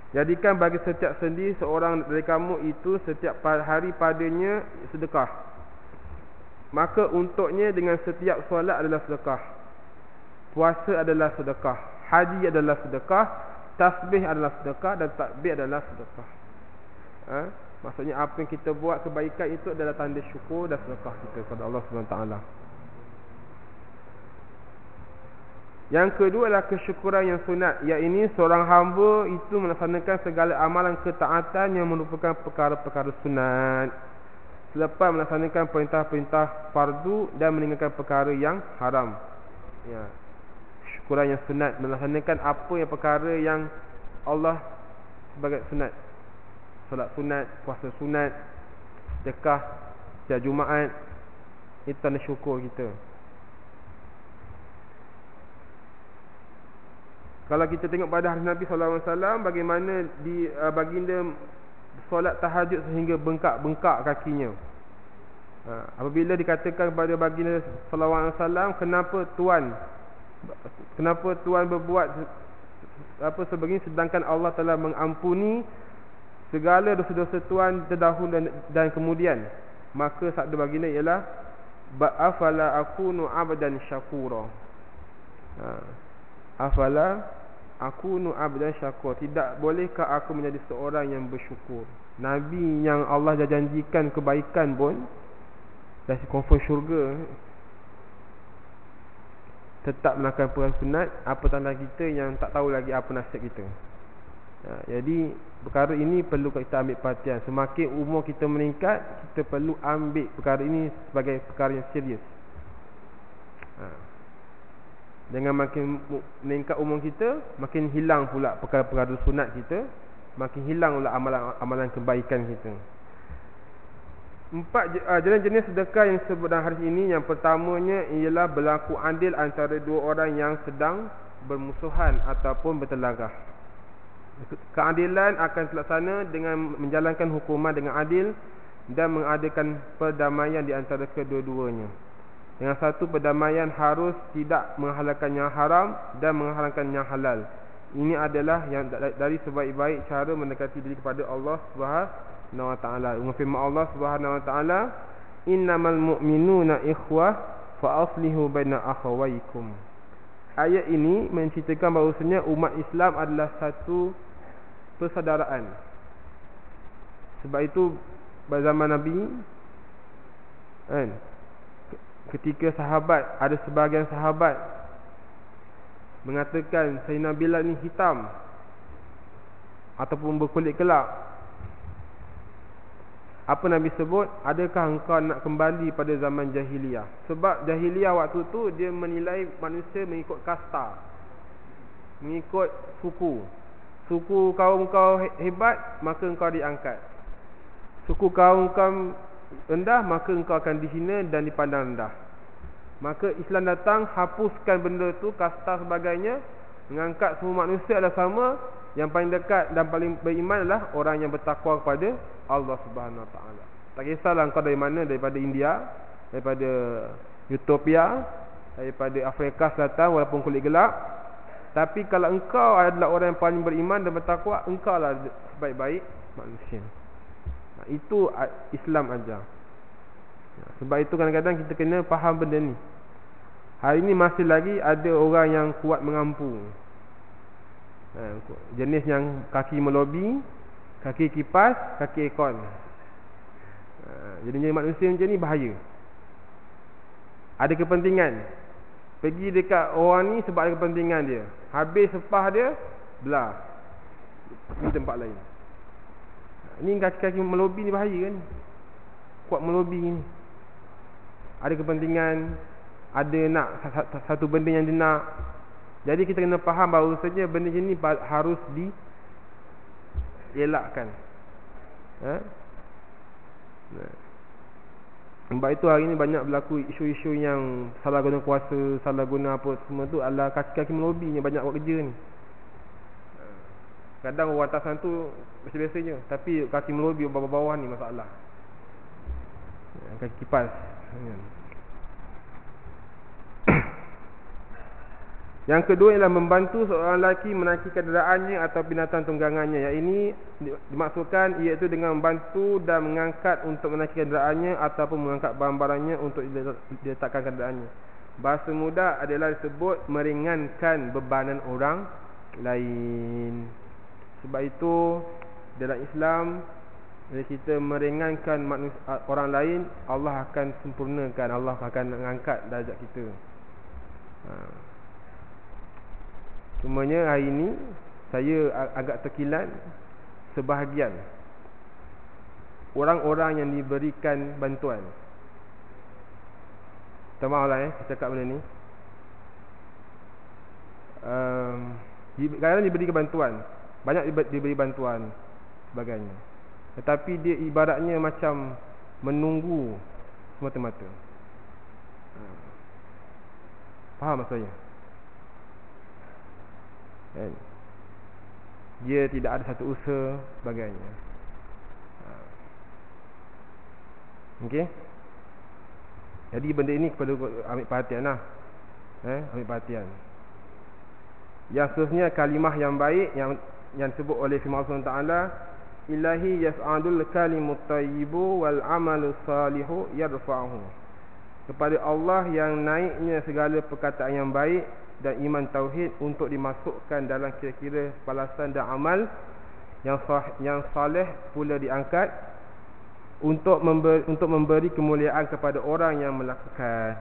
Jadikan bagi setiap sendi seorang dari kamu itu setiap hari padanya sedekah. Maka untuknya dengan setiap solat adalah sedekah, puasa adalah sedekah, haji adalah sedekah, tasbih adalah sedekah, dan takbir adalah sedekah. Maksudnya apa yang kita buat kebaikan itu adalah tanda syukur dan sedekah kita kepada Allah SWT. Yang kedua adalah kesyukuran yang sunat, iaitu seorang hamba itu melaksanakan segala amalan ketaatan yang merupakan perkara-perkara sunat selepas melaksanakan perintah-perintah fardu dan meninggalkan perkara yang haram. Syukuran yang sunat, melaksanakan apa yang perkara yang Allah sebagai sunat. Solat sunat, puasa sunat, sedekah setiap Jumaat, itu tanda syukur kita. Kalau kita tengok pada hadis Nabi SAW, bagaimana baginda solat tahajud sehingga bengkak-bengkak kakinya. Apabila dikatakan kepada baginda SAW, kenapa tuan berbuat sebegini, sedangkan Allah telah mengampuni segala dosa-dosa tuan terdahulu dan kemudian. Maka sabda baginda ialah, afala akunu abdan syakura. Afala akunu abdan syakur, tidak bolehkah aku menjadi seorang yang bersyukur? Nabi yang Allah dah janjikan kebaikan pun, dah confirm syurga, tetap melakukan perkara sunat. Apa tanda kita yang tak tahu lagi apa nasib kita? Jadi perkara ini perlu kita ambil perhatian. Semakin umur kita meningkat, kita perlu ambil perkara ini sebagai perkara yang serius. Dengan makin meningkat umur kita, makin hilang pula perkara-perkara sunat kita, makin hilang pula amalan kebaikan kita. 4 jenis sedekah yang disebut dalam hadis ini. Yang pertamanya ialah berlaku adil antara dua orang yang sedang bermusuhan ataupun bertelagah. Keadilan akan terlaksana dengan menjalankan hukuman dengan adil dan mengadakan perdamaian di antara kedua-duanya. Dengan satu perdamaian harus tidak menghalalkan yang haram dan mengharamkan yang halal. Ini adalah yang dari sebaik-baik cara mendekati diri kepada Allah Subhanahu wa taala. Firman Allah Subhanahu wa taala, innamal mu'minuna ikhwah fa aslihu baina akhawaykum. Ayat ini menceritakan bahawasanya umat Islam adalah satu persaudaraan. Sebab itu pada zaman Nabi, ketika ada sebahagian sahabat mengatakan Sayyidina Bilal ni hitam ataupun berkulit gelap, apa Nabi sebut? Adakah engkau nak kembali pada zaman jahiliyah? Sebab jahiliyah waktu tu dia menilai manusia mengikut kasta, mengikut suku. Suku kaum kau hebat, maka engkau diangkat. Suku kaum kau rendah, maka engkau akan dihina dan dipandang rendah. Maka Islam datang, hapuskan benda tu, kasta sebagainya, mengangkat semua manusia adalah sama. Yang paling dekat dan paling beriman adalah orang yang bertakwa kepada Allah Subhanahu Wa Taala. Tak kisahlah engkau dari mana, daripada India, daripada Utopia, daripada Afrika Selatan walaupun kulit gelap. Tapi kalau engkau adalah orang yang paling beriman dan bertakwa, engkau lah sebaik-baik manusia. Itu Islam ajar. Sebab itu kadang-kadang kita kena faham benda ni. Hari ni masih lagi ada orang yang kuat mengampu. Jenis yang kaki melobi, kaki kipas, kaki aircon. Jadi manusia macam ni bahaya. Ada kepentingan. Pergi dekat orang ni sebab ada kepentingan dia. Habis sepah dia, belah di tempat lain. Ini kaki-kaki melobi ni bahaya kan. Kuat melobi ni. Ada kepentingan, ada nak satu benda yang dia nak. Jadi kita kena faham bahawa saja benda ni harus dielakkan. Sebab itu hari ni banyak berlaku isu-isu yang salah guna kuasa, salah guna apa semua tu adalah kaki-kaki melobi yang banyak buat kerja ni. Kadang orang atasan tu biasa-biasa je, tapi kaki melobi bawah-bawah ni masalah. Kaki kipas. Yang kedua ialah membantu seorang lelaki menaiki kenderaannya atau binatang tunggangannya. Yang ini dimaksudkan iaitu dengan membantu dan mengangkat untuk menaiki kenderaannya ataupun mengangkat barang-barangnya untuk diletakkan kenderaannya. Bahasa mudah adalah disebut meringankan bebanan orang lain. Sebab itu dalam Islam, bila kita meringankan orang lain, Allah akan sempurnakan, Allah akan mengangkat darjat kita. Cumanya hari ini saya agak terkilat sebahagian orang-orang yang diberikan bantuan. Tak maaflah saya cakap benda ni. Kadang-kadang diberikan bantuan, banyak diberi bantuan sebagainya, tetapi dia ibaratnya macam menunggu semata-mata. Faham maksudnya? Dia tidak ada satu usaha sebagainya. Okey. Jadi benda ini perlu ambil perhatian lah. Ambil perhatian. Yang seterusnya kalimah yang baik yang disebut oleh firman Allah Taala, ilahi yas'adul kalimut thayyibu wal amalu salihu yadfa'uhu. Kepada Allah yang naiknya segala perkataan yang baik dan iman tauhid untuk dimasukkan dalam kira-kira balasan dan amal yang saleh pula diangkat untuk memberi kemuliaan kepada orang yang melakukan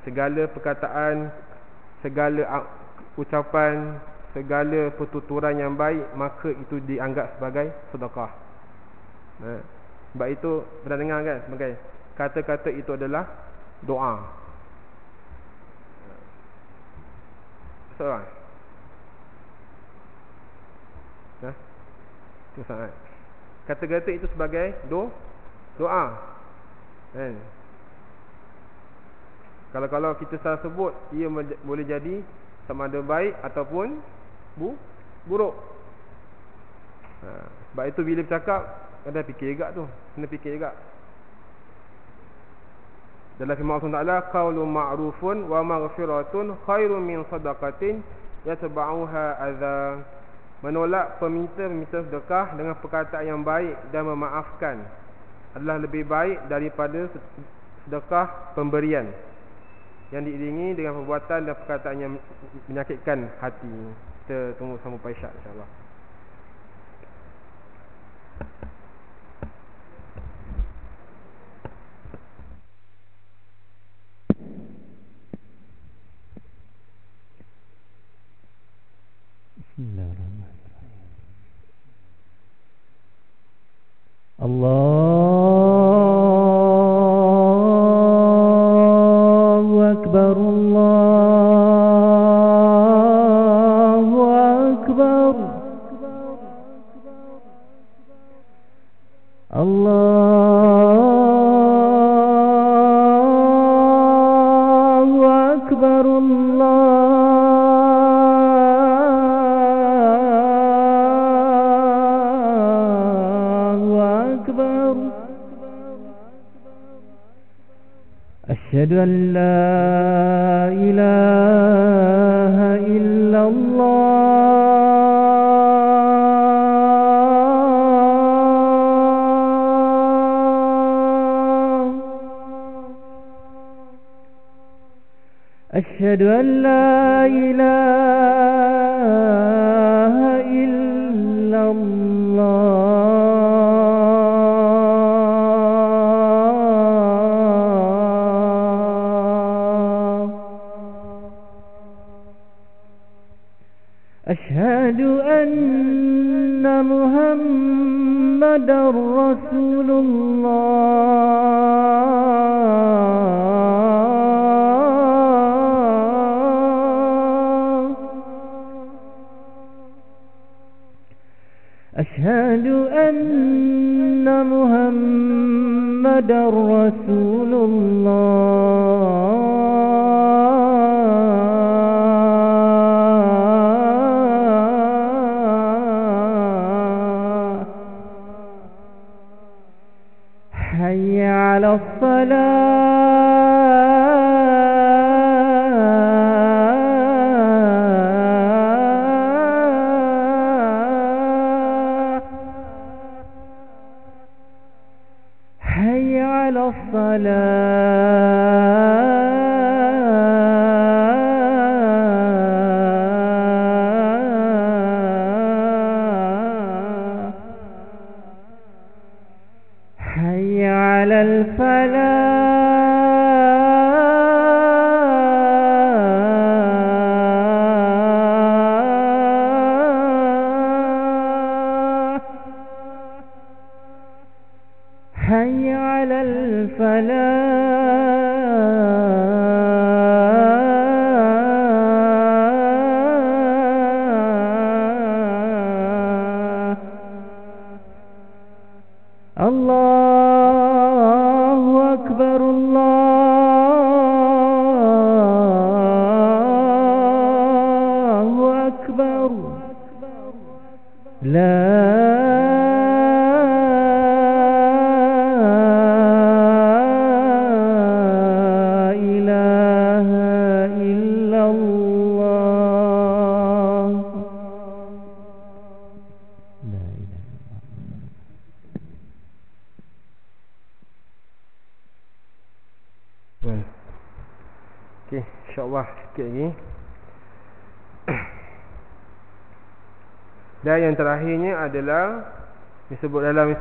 segala perkataan, segala ucapan, segala pertuturan yang baik, maka itu dianggap sebagai sedekah. Sebab itu pernah dengar kan, sebagai kata-kata itu adalah doa. Soalan? Itu sangat. Kata-kata itu sebagai doa. Kalau kita salah sebut, ia boleh jadi sama ada baik ataupun buruk. Sebab itu bila bercakap, kena fikir juga tu. Kena fikir juga. Dalam firman Allah Ta'ala, qaulun ma'rufun wa maghfiratun khairun min sadaqatin yatba'uha adza. Menolak peminta sedekah dengan perkataan yang baik dan memaafkan adalah lebih baik daripada sedekah pemberian yang diiringi dengan perbuatan dan perkataan yang menyakitkan hati. Kita tunggu sampai Isyak insya-Allah. Allahu Akbar, Allahu Akbar, Allahu Akbar, أشهد أن لا إله إلا الله أشهد أن لا إله إلا الله أشهد رسول الله أشهد أن محمد رسول الله حي على الصلاة حي على الصلاة حي على الفلاح حي على الفلاح الله أكبر الله أكبر لا إله إلا الله لا إله إلا الله Okey, insya-Allah sikit lagi. Dan yang terakhirnya adalah disebut dalam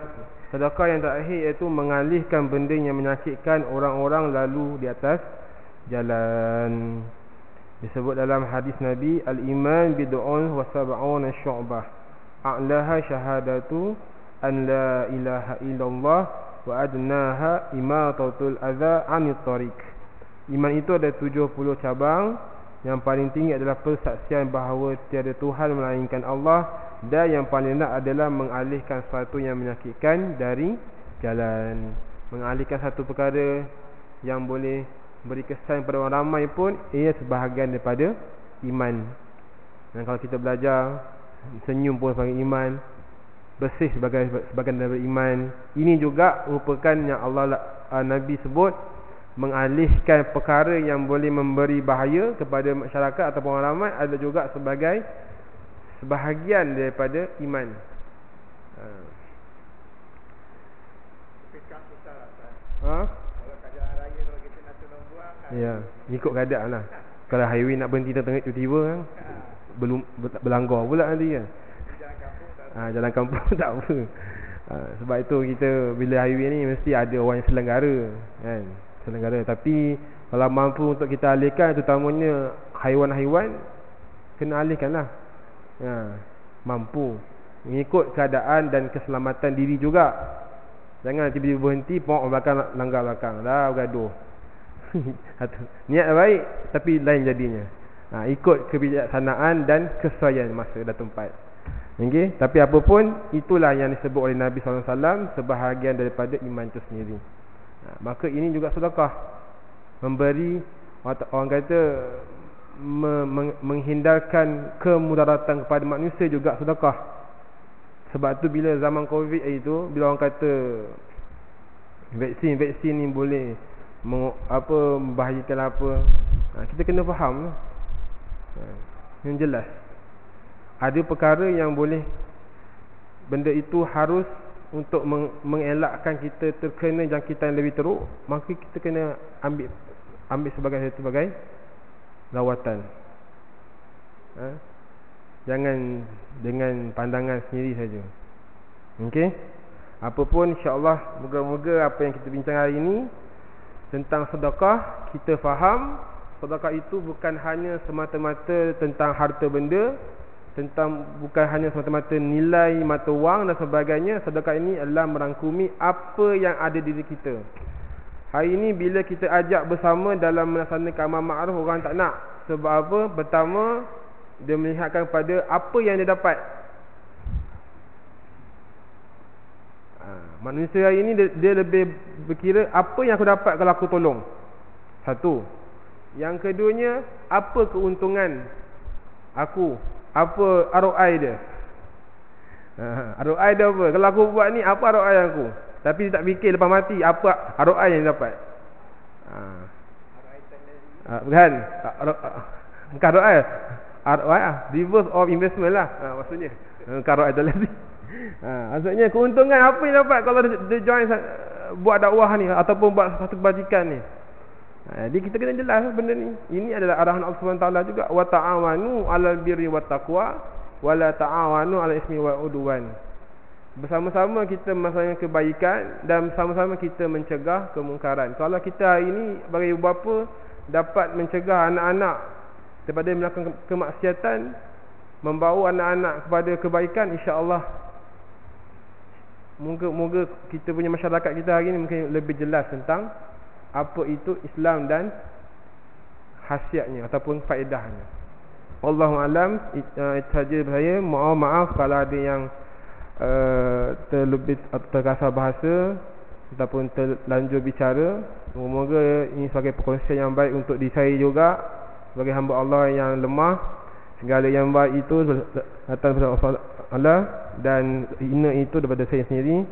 sedekah yang terakhir, iaitu mengalihkan benda yang menyakitkan orang-orang lalu di atas jalan. Disebut dalam hadis Nabi, al-iman bid'un wa sab'una syu'bah. A'laha syahadatu an la ilaha illallah wa adnaha imatatul adza 'anil tariq. Iman itu ada 70 cabang. Yang paling tinggi adalah persaksian bahawa tiada Tuhan melainkan Allah, dan yang paling rendah adalah mengalihkan sesuatu yang menyakitkan dari jalan. Mengalihkan satu perkara yang boleh beri kesan pada orang ramai pun, ia sebahagian daripada iman. Dan kalau kita belajar, senyum pun sebagai iman, bersih sebagian daripada iman. Ini juga merupakan yang Nabi sebut, mengalihkan perkara yang boleh memberi bahaya kepada masyarakat ataupun orang ramai ada juga sebagai sebahagian daripada iman. Kalau keadaan raya kalau kita nak tolong buang kan? Ya, ikut keadaan lah. Kalau highway nak berhenti tengah tiba-tiba kan, belum berlanggar pula nanti kan. Jalan kampung tak apa. Sebab itu kita bila highway ni mesti ada orang yang selenggara kan. Tapi kalau mampu untuk kita alihkan, terutamanya haiwan-haiwan, kena alihkan lah mampu mengikut keadaan dan keselamatan diri juga. Jangan tiba-tiba berhenti, pokok belakang langgar belakang, dah bergaduh. Niat baik tapi lain jadinya. Ikut kebijaksanaan dan kesesuaian masa dan tempat. Okay? Tapi apapun, itulah yang disebut oleh Nabi SAW sebahagian daripada iman itu sendiri. Maka ini juga sedekah. Memberi, orang kata menghindarkan kemudaratan kepada manusia juga sedekah. Sebab tu bila zaman Covid itu, bila orang kata vaksin ni boleh membahayakan apa, kita kena faham yang jelas. Ada perkara yang boleh, benda itu harus untuk mengelakkan kita terkena jangkitan lebih teruk, maka kita kena ambil sebagai lawatan. Jangan dengan pandangan sendiri saja. Okey. Apapun, insya-Allah, moga-moga apa yang kita bincang hari ini tentang sedekah, kita faham sedekah itu bukan hanya semata-mata tentang harta benda, tentang bukan hanya semata-mata nilai mata wang dan sebagainya. Sedekah ini adalah merangkumi apa yang ada di diri kita. Hari ini bila kita ajak bersama dalam melaksanakan amal ma'ruf, orang tak nak. Sebab apa? Pertama, dia melihatkan pada apa yang dia dapat. Manusia hari ini dia lebih berkira apa yang aku dapat kalau aku tolong. Satu. Yang keduanya, apa keuntungan aku, apa ROI dia. ROI dia apa? Kalau aku buat ni, apa ROI aku? Tapi dia tak fikir lepas mati apa ROI yang dia dapat. Bukan ROI. ROI reverse of investment lah. Maksudnya ROI tadi. Maksudnya keuntungan apa yang dapat kalau dia join buat dakwah ni ataupun buat satu kebajikan ni. Jadi kita kena jelas benda ni. Ini adalah arahan Allah Subhanahu Taala juga, wa ta'awanu 'alal birri wat taqwa wa la ta'awanu 'alal ismi wal 'udwan. Bersama-sama kita melaksanakan kebaikan dan bersama-sama kita mencegah kemungkaran. Kalau kita hari ini bagi ibu bapa dapat mencegah anak-anak daripada melakukan kemaksiatan, membawa anak-anak kepada kebaikan, insya-Allah moga kita punya masyarakat kita hari ini mungkin lebih jelas tentang apa itu Islam dan khasiatnya ataupun faedahnya. Wallahu alam. Itu saja saya. Maaf kalau ada yang terlebih terkasar bahasa ataupun terlanjur bicara. Semoga ini sebagai perkongsian yang baik untuk diri saya juga sebagai hamba Allah yang lemah. Segala yang baik itu datang daripada Allah dan hina itu daripada saya sendiri.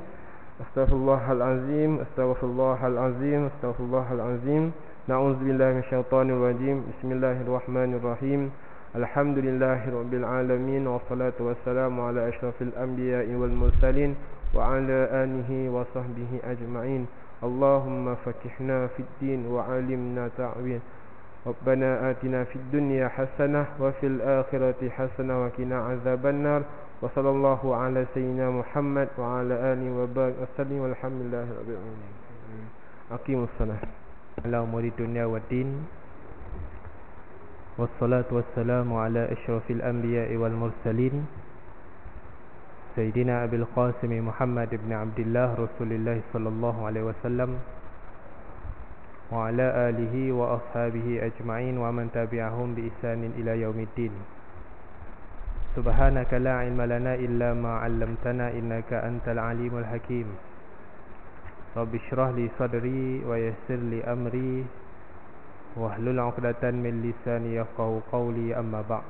Astaghfirullahalazim, astaghfirullahalazim, astaghfirullahalazim. Na'udzubillahi minasyaitonir rajim. Bismillahirrahmanirrahim. Alhamdulillahirabbil alamin wassalatu wassalamu ala asyrafil anbiya'i wal mursalin wa ala alihi wa sahbihi ajma'in. Allahumma fakihna fid din wa 'allimna ta'wil. Rabbana atina fid dunya hasanah wa fil akhirati hasanah wa qina adzabannar. Wa sallallahu ala sayyidina Muhammad wa ala alihi wa barik wasallim walhamdulillahi rabbil alamin. Aqimus salat ala umuri dunya waddin. Wassalatu wassalamu ala asyrafil anbiya'i wal mursalin Sayyidina Abil Qasim Muhammad ibn Abdullah Rasulullah sallallahu alaihi wasallam wa ala alihi wa ashabihi ajma'in wa man tabi'ahum bi ihsanin ila yaumiddin. Subhanaka la ilma lana illa ma 'allamtana innaka antal alimul hakim. Rabbi shrah li sadri wa yassir li amri wahlul 'uqdatan min lisani yafqahu qawli, amma ba'd.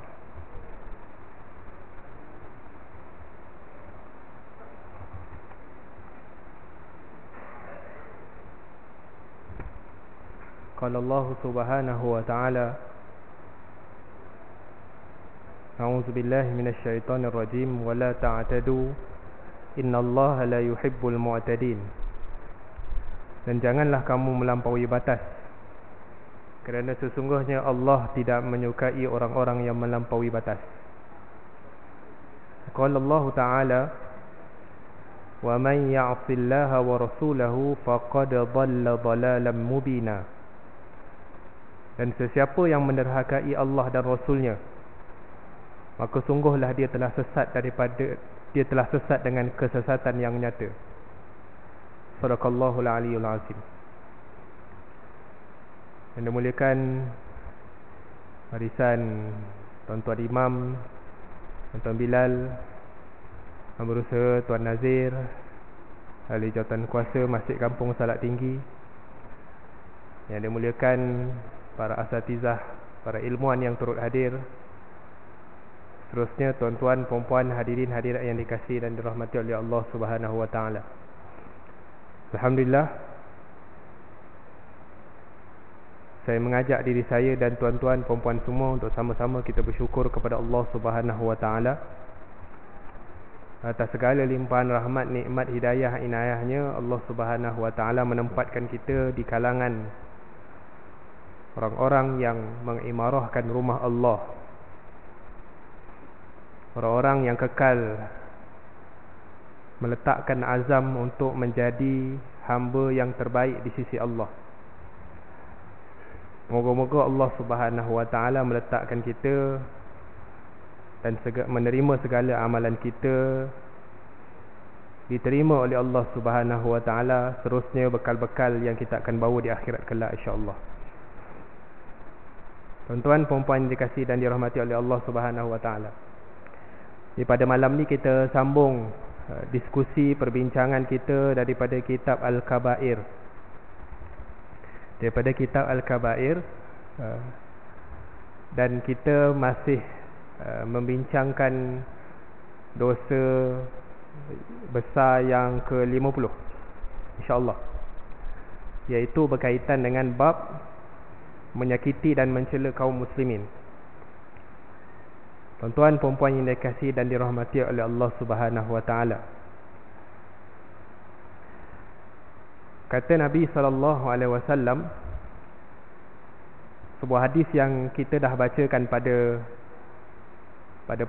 Qala Allah subhanahu wa ta'ala, a'udzu billahi minasy syaithanir rajim, wa la ta'tadu innallaha la yuhibbul mu'tadin. Dan janganlah kamu melampaui batas, kerana sesungguhnya Allah tidak menyukai orang-orang yang melampaui batas. Qala Allah Ta'ala, wa man ya'sillaha wa rasulahu faqad dhalla dhalalan mubina. Dan sesiapa yang menderhakai Allah dan Rasulnya, maka sungguhlah dia telah sesat dengan kesesatan yang nyata. Sadaqallahul aliyyul azim. Yang dimuliakan barisan Tuan-Tuan Imam, Tuan-Tuan Bilal, Berusaha Tuan Nazir, ahli jawatan kuasa Masjid Kampung Salak Tinggi. Yang dimuliakan para asatizah, para ilmuwan yang turut hadir. Seterusnya tuan-tuan, puan-puan, hadirin hadirat yang dikasihi dan dirahmati oleh Allah Subhanahu wa taala. Alhamdulillah, saya mengajak diri saya dan tuan-tuan, puan-puan semua untuk sama-sama kita bersyukur kepada Allah Subhanahu wa taala atas segala limpahan rahmat, nikmat, hidayah, inayahnya. Allah Subhanahu wa taala menempatkan kita di kalangan orang-orang yang mengimarahkan rumah Allah, orang-orang yang kekal meletakkan azam untuk menjadi hamba yang terbaik di sisi Allah. Moga-moga Allah Subhanahu wa taala meletakkan kita dan menerima segala amalan kita diterima oleh Allah Subhanahu wa taala, seterusnya bekal-bekal yang kita akan bawa di akhirat kelak insya-Allah. Tuan-tuan puan-puan yang dikasihi dan dirahmati oleh Allah Subhanahu wa taala. Pada malam ni kita sambung diskusi perbincangan kita daripada kitab Al-Kabair. Daripada kitab Al-Kabair, dan kita masih membincangkan dosa besar yang ke-50 insya-Allah, iaitu berkaitan dengan bab menyakiti dan mencela kaum muslimin. Tuan-tuan puan-puan yang dikasihi dan dirahmati oleh Allah Subhanahu wa taala, kata Nabi SAW, sebuah hadis yang kita dah bacakan pada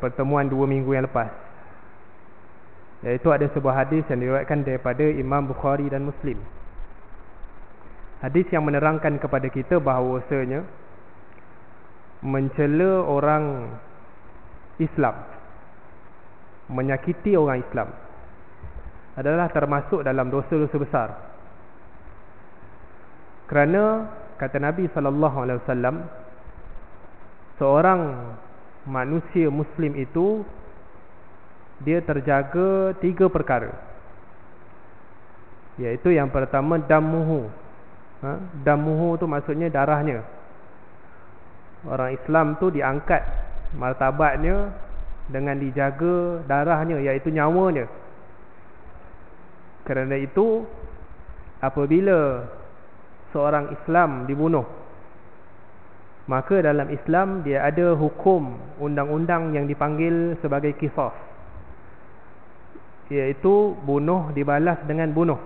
pertemuan 2 minggu yang lepas, iaitu ada sebuah hadis yang diriwayatkan daripada Imam Bukhari dan Muslim. Hadis yang menerangkan kepada kita bahawasanya mencela orang Islam, menyakiti orang Islam adalah termasuk dalam dosa-dosa besar. Kerana kata Nabi SAW, seorang manusia Muslim itu dia terjaga 3 perkara, iaitu yang pertama damuhu. Damuhu tu maksudnya darahnya. Orang Islam tu diangkat martabatnya dengan dijaga darahnya, iaitu nyawanya. Kerana itu apabila seorang Islam dibunuh, maka dalam Islam dia ada hukum undang-undang yang dipanggil sebagai qisas, iaitu bunuh dibalas dengan bunuh.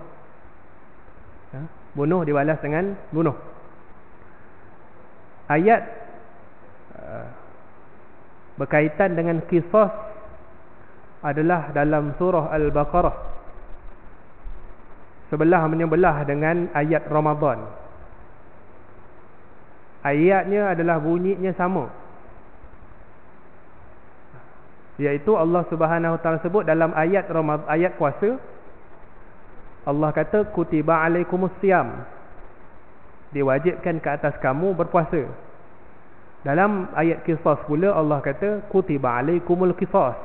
Bunuh dibalas dengan bunuh. Ayat berkaitan dengan qisas adalah dalam surah Al-Baqarah, sebelah menyebelah dengan ayat Ramadan. Ayatnya adalah bunyinya sama, iaitu Allah Subhanahu wa taala sebut dalam ayat ayat puasa, Allah kata kutiba alaikumusiyam, diwajibkan ke atas kamu berpuasa. Dalam ayat qisas pula Allah kata kutiba alaikumul qisas,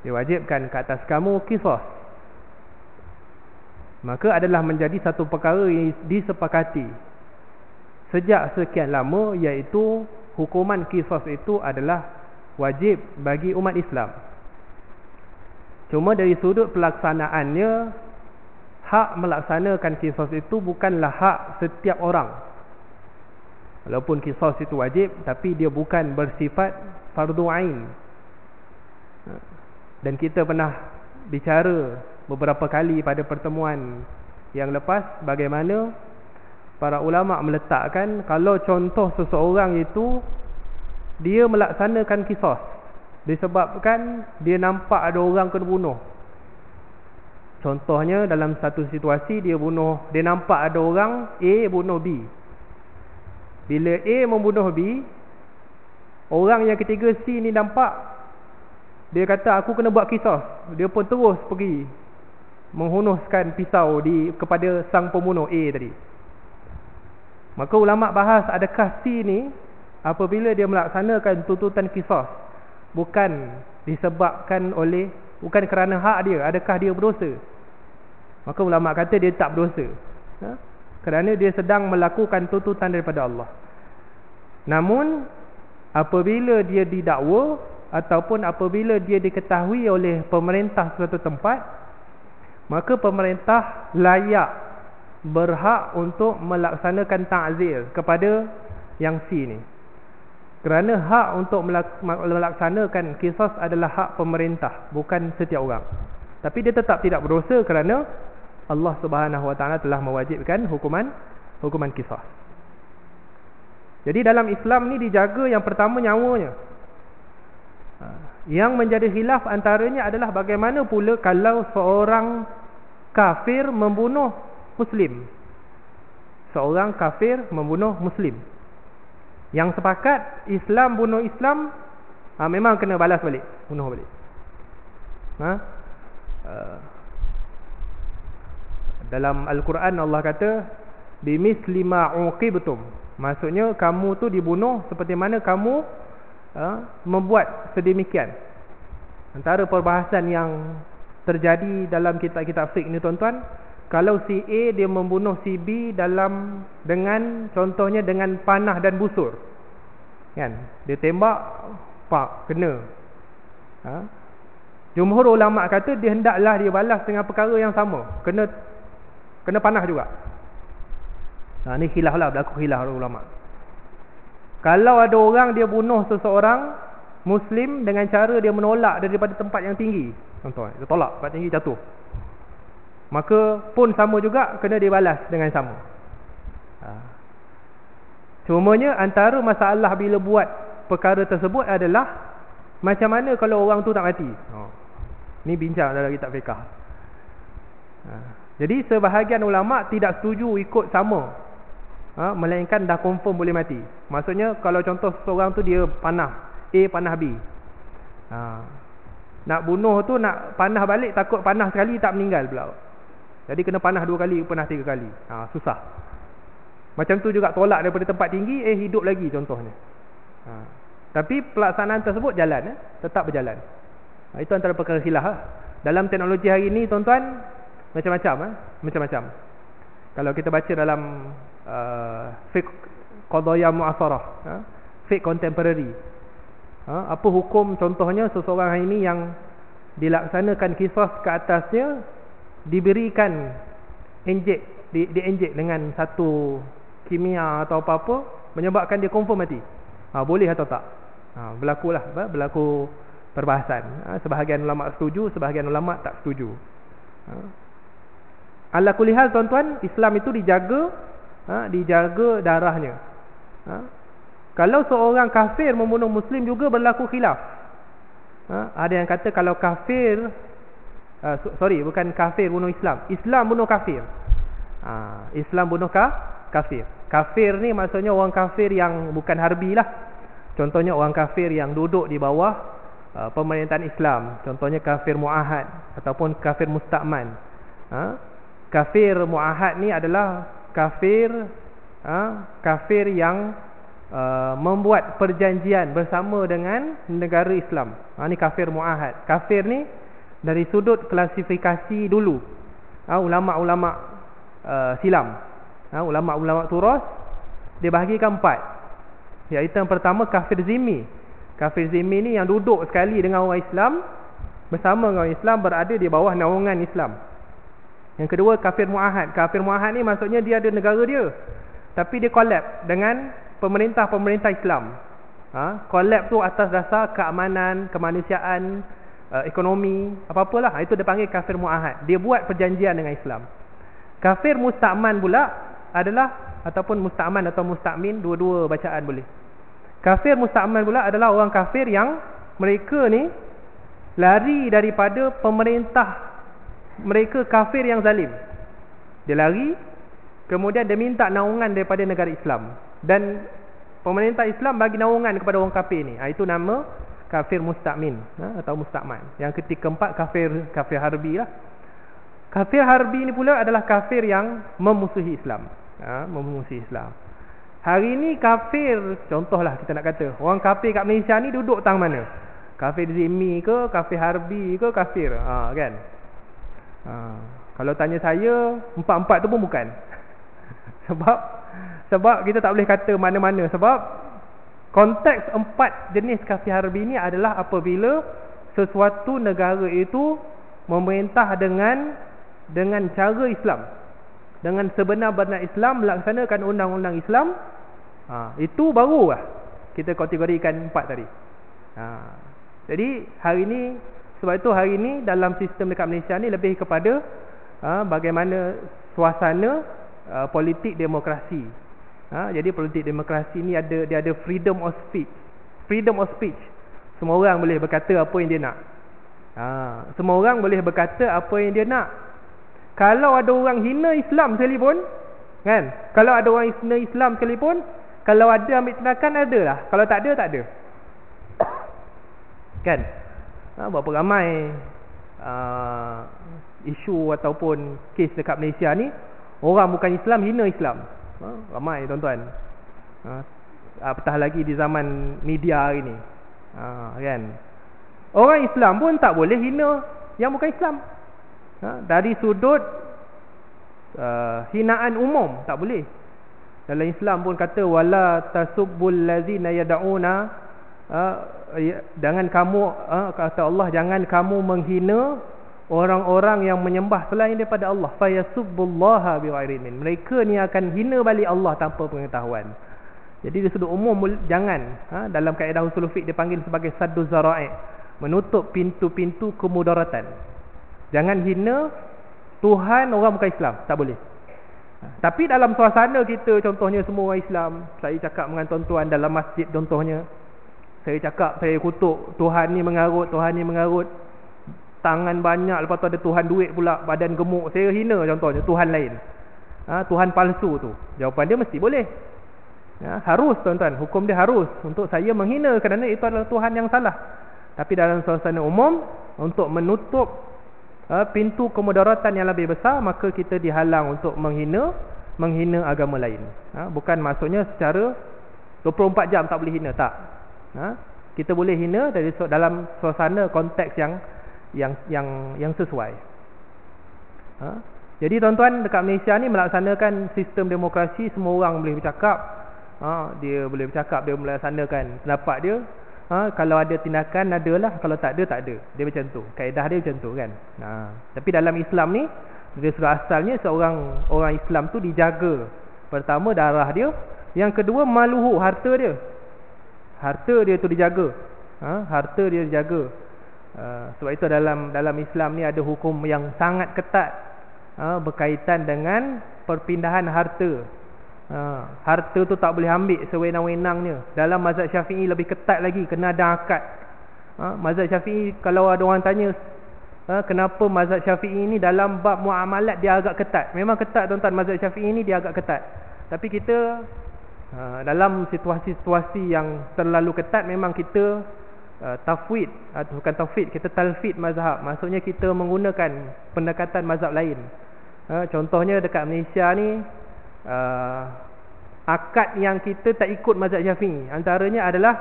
diwajibkan ke atas kamu qisas. Maka adalah menjadi satu perkara yang disepakati sejak sekian lama, iaitu hukuman qisas itu adalah wajib bagi umat Islam. Cuma dari sudut pelaksanaannya, hak melaksanakan qisas itu bukanlah hak setiap orang. Walaupun qisas itu wajib, tapi dia bukan bersifat fardu ain. Dan kita pernah bicara beberapa kali pada pertemuan yang lepas bagaimana para ulama meletakkan kalau contoh seseorang itu dia melaksanakan qisas disebabkan dia nampak ada orang kena bunuh. Contohnya dalam satu situasi dia nampak ada orang A bunuh B. Bila A membunuh B, orang yang ketiga C ni nampak, dia kata aku kena buat qisas. Dia pun terus pergi menghunuskan pisau kepada sang pembunuh A tadi. Maka ulama bahas adakah C ni apabila dia melaksanakan tuntutan qisas bukan kerana hak dia, adakah dia berdosa? Maka ulama kata dia tak berdosa, kerana dia sedang melakukan tuntutan daripada Allah. Namun apabila dia didakwa ataupun apabila dia diketahui oleh pemerintah suatu tempat, maka pemerintah layak, berhak untuk melaksanakan ta'zir kepada yang C ni. Kerana hak untuk melaksanakan qisas adalah hak pemerintah, bukan setiap orang. Tapi dia tetap tidak berdosa kerana Allah Subhanahu wa taala telah mewajibkan hukuman qisas. Jadi dalam Islam ni dijaga yang pertama nyawanya. Yang menjadi khilaf antaranya adalah bagaimana pula kalau seorang kafir membunuh Muslim. Seorang kafir membunuh Muslim. Yang sepakat Islam bunuh Islam, memang kena balas balik, bunuh balik. Dalam Al-Quran Allah kata bimisli ma uqibtum, maksudnya kamu tu dibunuh seperti mana kamu membuat sedemikian. Antara perbahasan yang terjadi dalam kitab-kitab fiqh ni tuan-tuan, kalau si A dia membunuh si B dengan contohnya dengan panah dan busur, kan, dia tembak pak kena, jumhur ulama kata dia hendaklah dia balas dengan perkara yang sama, kena panah juga. Ni khilaf lah, berlaku khilaf ulama. Kalau ada orang dia bunuh seseorang Muslim dengan cara dia menolak daripada tempat yang tinggi, contoh dia tolak tempat tinggi jatuh, maka pun sama juga, kena dibalas dengan sama. Cumanya antara masalah bila buat perkara tersebut adalah macam mana kalau orang tu tak mati. Ni bincang dalam kitab fiqh. Jadi sebahagian ulama tidak setuju ikut sama, melainkan dah confirm boleh mati. Maksudnya kalau contoh seorang tu dia panah A panah B, nak bunuh tu nak panah balik, takut panah sekali tak meninggal pula, jadi kena panah 2 kali, panah 3 kali. Susah. Macam tu juga tolak daripada tempat tinggi, hidup lagi contohnya. Tapi pelaksanaan tersebut jalan, tetap berjalan. Itu antara perkara khilaf. Dalam teknologi hari ini tuan-tuan, macam-macam. Kalau kita baca dalam fiqh qadaya mu'asarah, fiqh contemporary, apa hukum contohnya seseorang hari ini yang dilaksanakan kisah ke atasnya diberikan diinjek dengan satu kimia atau apa-apa menyebabkan dia confirm mati, boleh atau tak? Berlaku perbahasan. Sebahagian ulama setuju, sebahagian ulama tak setuju. Ala kulli hal tuan-tuan, Islam itu dijaga darahnya. Kalau seorang kafir membunuh Muslim juga berlaku khilaf. Ada yang kata kalau kafir, bukan kafir bunuh Islam, Islam bunuh kafir. Islam bunuh kafir. Kafir ni maksudnya orang kafir yang bukan harbi lah. Contohnya orang kafir yang duduk di bawah pemerintahan Islam. Contohnya kafir mu'ahad ataupun kafir musta'man. Kafir mu'ahad ni adalah kafir yang membuat perjanjian bersama dengan negara Islam. Ni kafir mu'ahad. Kafir ni dari sudut klasifikasi dulu, ulama-ulama silam, ulama-ulama turas, dia bahagikan 4. Iaitu yang pertama kafir zimmi. Kafir zimmi ni yang duduk sekali dengan orang Islam, bersama dengan orang Islam, berada di bawah naungan Islam. Yang kedua kafir mu'ahad. Kafir mu'ahad ni maksudnya dia ada negara dia, tapi dia collab dengan pemerintah Islam. Collab tu atas dasar keamanan, kemanusiaan, ekonomi, apa-apalah. Itu dia panggil kafir mu'ahad. Dia buat perjanjian dengan Islam. Kafir musta'man pula adalah, ataupun musta'man atau musta'min, dua-dua bacaan boleh. Kafir musta'man pula adalah orang kafir yang mereka ni lari daripada pemerintah mereka, kafir yang zalim. Dia lari, kemudian dia minta naungan daripada negara Islam, dan pemerintah Islam bagi naungan kepada orang kafir ni. Itu nama kafir musta'min atau musta'man. Yang keempat kafir harbi lah. Kafir harbi ni pula adalah kafir yang memusuhi Islam. Memusuhi Islam. Hari ni kafir, contohlah kita nak kata, orang kafir kat Malaysia ni duduk tang mana? Kafir zimmi ke, kafir harbi ke, kafir kan? Kalau tanya saya, 4-4 tu pun bukan. Sebab kita tak boleh kata mana-mana. Sebab konteks 4 jenis kafir harbi ni adalah apabila sesuatu negara itu memerintah dengan cara Islam, dengan sebenar-benar Islam, melaksanakan undang-undang Islam. Itu barulah kita kategorikan 4 tadi. Jadi hari ni, sebab itu hari ni dalam sistem dekat Malaysia ni lebih kepada bagaimana suasana politik demokrasi. Jadi politik demokrasi ni dia ada freedom of speech. Freedom of speech. Semua orang boleh berkata apa yang dia nak. Semua orang boleh berkata apa yang dia nak. Kalau ada orang hina Islam sekalipun, kan? Kalau ada orang hina Islam sekalipun, kalau ada ambil tindakan, ada lah. Kalau tak ada, tak ada. Kan? Berapa ramai isu ataupun kes dekat Malaysia ni, orang bukan Islam hina Islam. Ramai tuan-tuan. Apatah lagi di zaman media hari ni. Kan? Orang Islam pun tak boleh hina yang bukan Islam. Dari sudut hinaan umum tak boleh. Dalam Islam pun kata wala tasubbul ladzina yad'una, jangan kamu, kata Allah, jangan kamu menghina orang-orang yang menyembah selain daripada Allah. Fayasubbullaha bighairi ilmin, mereka ni akan hina balik Allah tanpa pengetahuan. Jadi di sudut umum jangan. Dalam kaedah usul fiqh dipanggil sebagai sadduz zara'i, menutup pintu-pintu kemudaratan. Jangan hina Tuhan orang bukan Islam, tak boleh. Tapi dalam suasana kita, contohnya semua orang Islam, saya cakap dengan tuan-tuan dalam masjid contohnya, saya cakap, saya kutuk Tuhan ni mengarut, Tuhan ni mengarut, tangan banyak, lepas tu ada Tuhan duit pula, badan gemuk, saya hina contohnya Tuhan lain, Tuhan palsu tu. Jawapan dia mesti boleh. Harus tuan-tuan, hukum dia harus untuk saya menghina kerana itu adalah Tuhan yang salah. Tapi dalam suasana umum, untuk menutup pintu kemudaratan yang lebih besar, maka kita dihalang untuk menghina agama lain. Bukan maksudnya secara 24 jam tak boleh hina, tak. Kita boleh hina dalam suasana konteks yang sesuai. Jadi tuan-tuan, dekat Malaysia ni melaksanakan sistem demokrasi, semua orang boleh bercakap. Dia boleh bercakap, dia melaksanakan pendapat dia. Kalau ada tindakan adalah, kalau tak ada tak ada. Dia macam tu, kaedah dia macam tu kan. Tapi dalam Islam ni, dari sudut asalnya orang Islam tu dijaga. Pertama darah dia, yang kedua maluhu, harta dia. Harta dia tu dijaga. Harta dia dijaga. Sebab itu dalam Islam ni ada hukum yang sangat ketat berkaitan dengan perpindahan harta. Harta tu tak boleh ambil sewenang-wenangnya. Dalam mazhab Syafi'i lebih ketat lagi, kena ada akad. Mazhab Syafi'i, kalau ada orang tanya kenapa mazhab Syafi'i ni dalam bab muamalat dia agak ketat, memang ketat tuan-tuan. Mazhab Syafi'i ni dia agak ketat. Tapi kita dalam situasi-situasi yang terlalu ketat, memang kita tafwid, bukan tafwid, kita talfid mazhab. Maksudnya kita menggunakan pendekatan mazhab lain. Contohnya dekat Malaysia ni, akad yang kita tak ikut mazhab Syafi'i, antaranya adalah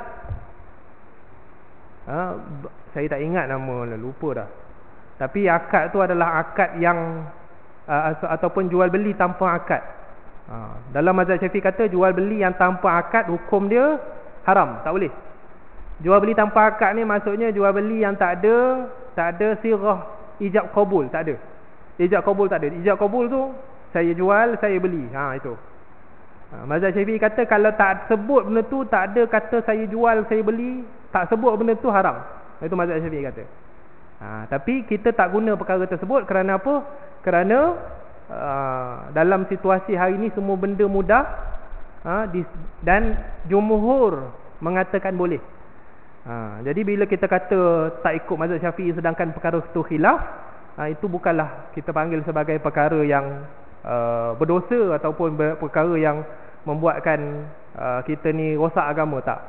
saya tak ingat nama, lupa dah. Tapi akad tu adalah akad yang ataupun jual beli tanpa akad. Dalam mazhab Syafi'i kata jual beli yang tanpa akad hukum dia haram, tak boleh. Jual beli tanpa akad ni maksudnya jual beli yang tak ada sirah ijab qabul, tak ada. Ijab qabul tak ada. Ijab qabul tu saya jual, saya beli. Itu. Mazhab Syafi'i kata kalau tak sebut benda tu, tak ada kata saya jual, saya beli, tak sebut benda tu haram. Itu mazhab Syafi'i kata. Tapi kita tak guna perkara tersebut kerana apa? Kerana dalam situasi hari ni semua benda mudah, dan jumhur mengatakan boleh. Jadi bila kita kata tak ikut mazhab Syafi'i sedangkan perkara itu khilaf, itu bukanlah kita panggil sebagai perkara yang berdosa ataupun perkara yang membuatkan kita ni rosak agama, tak.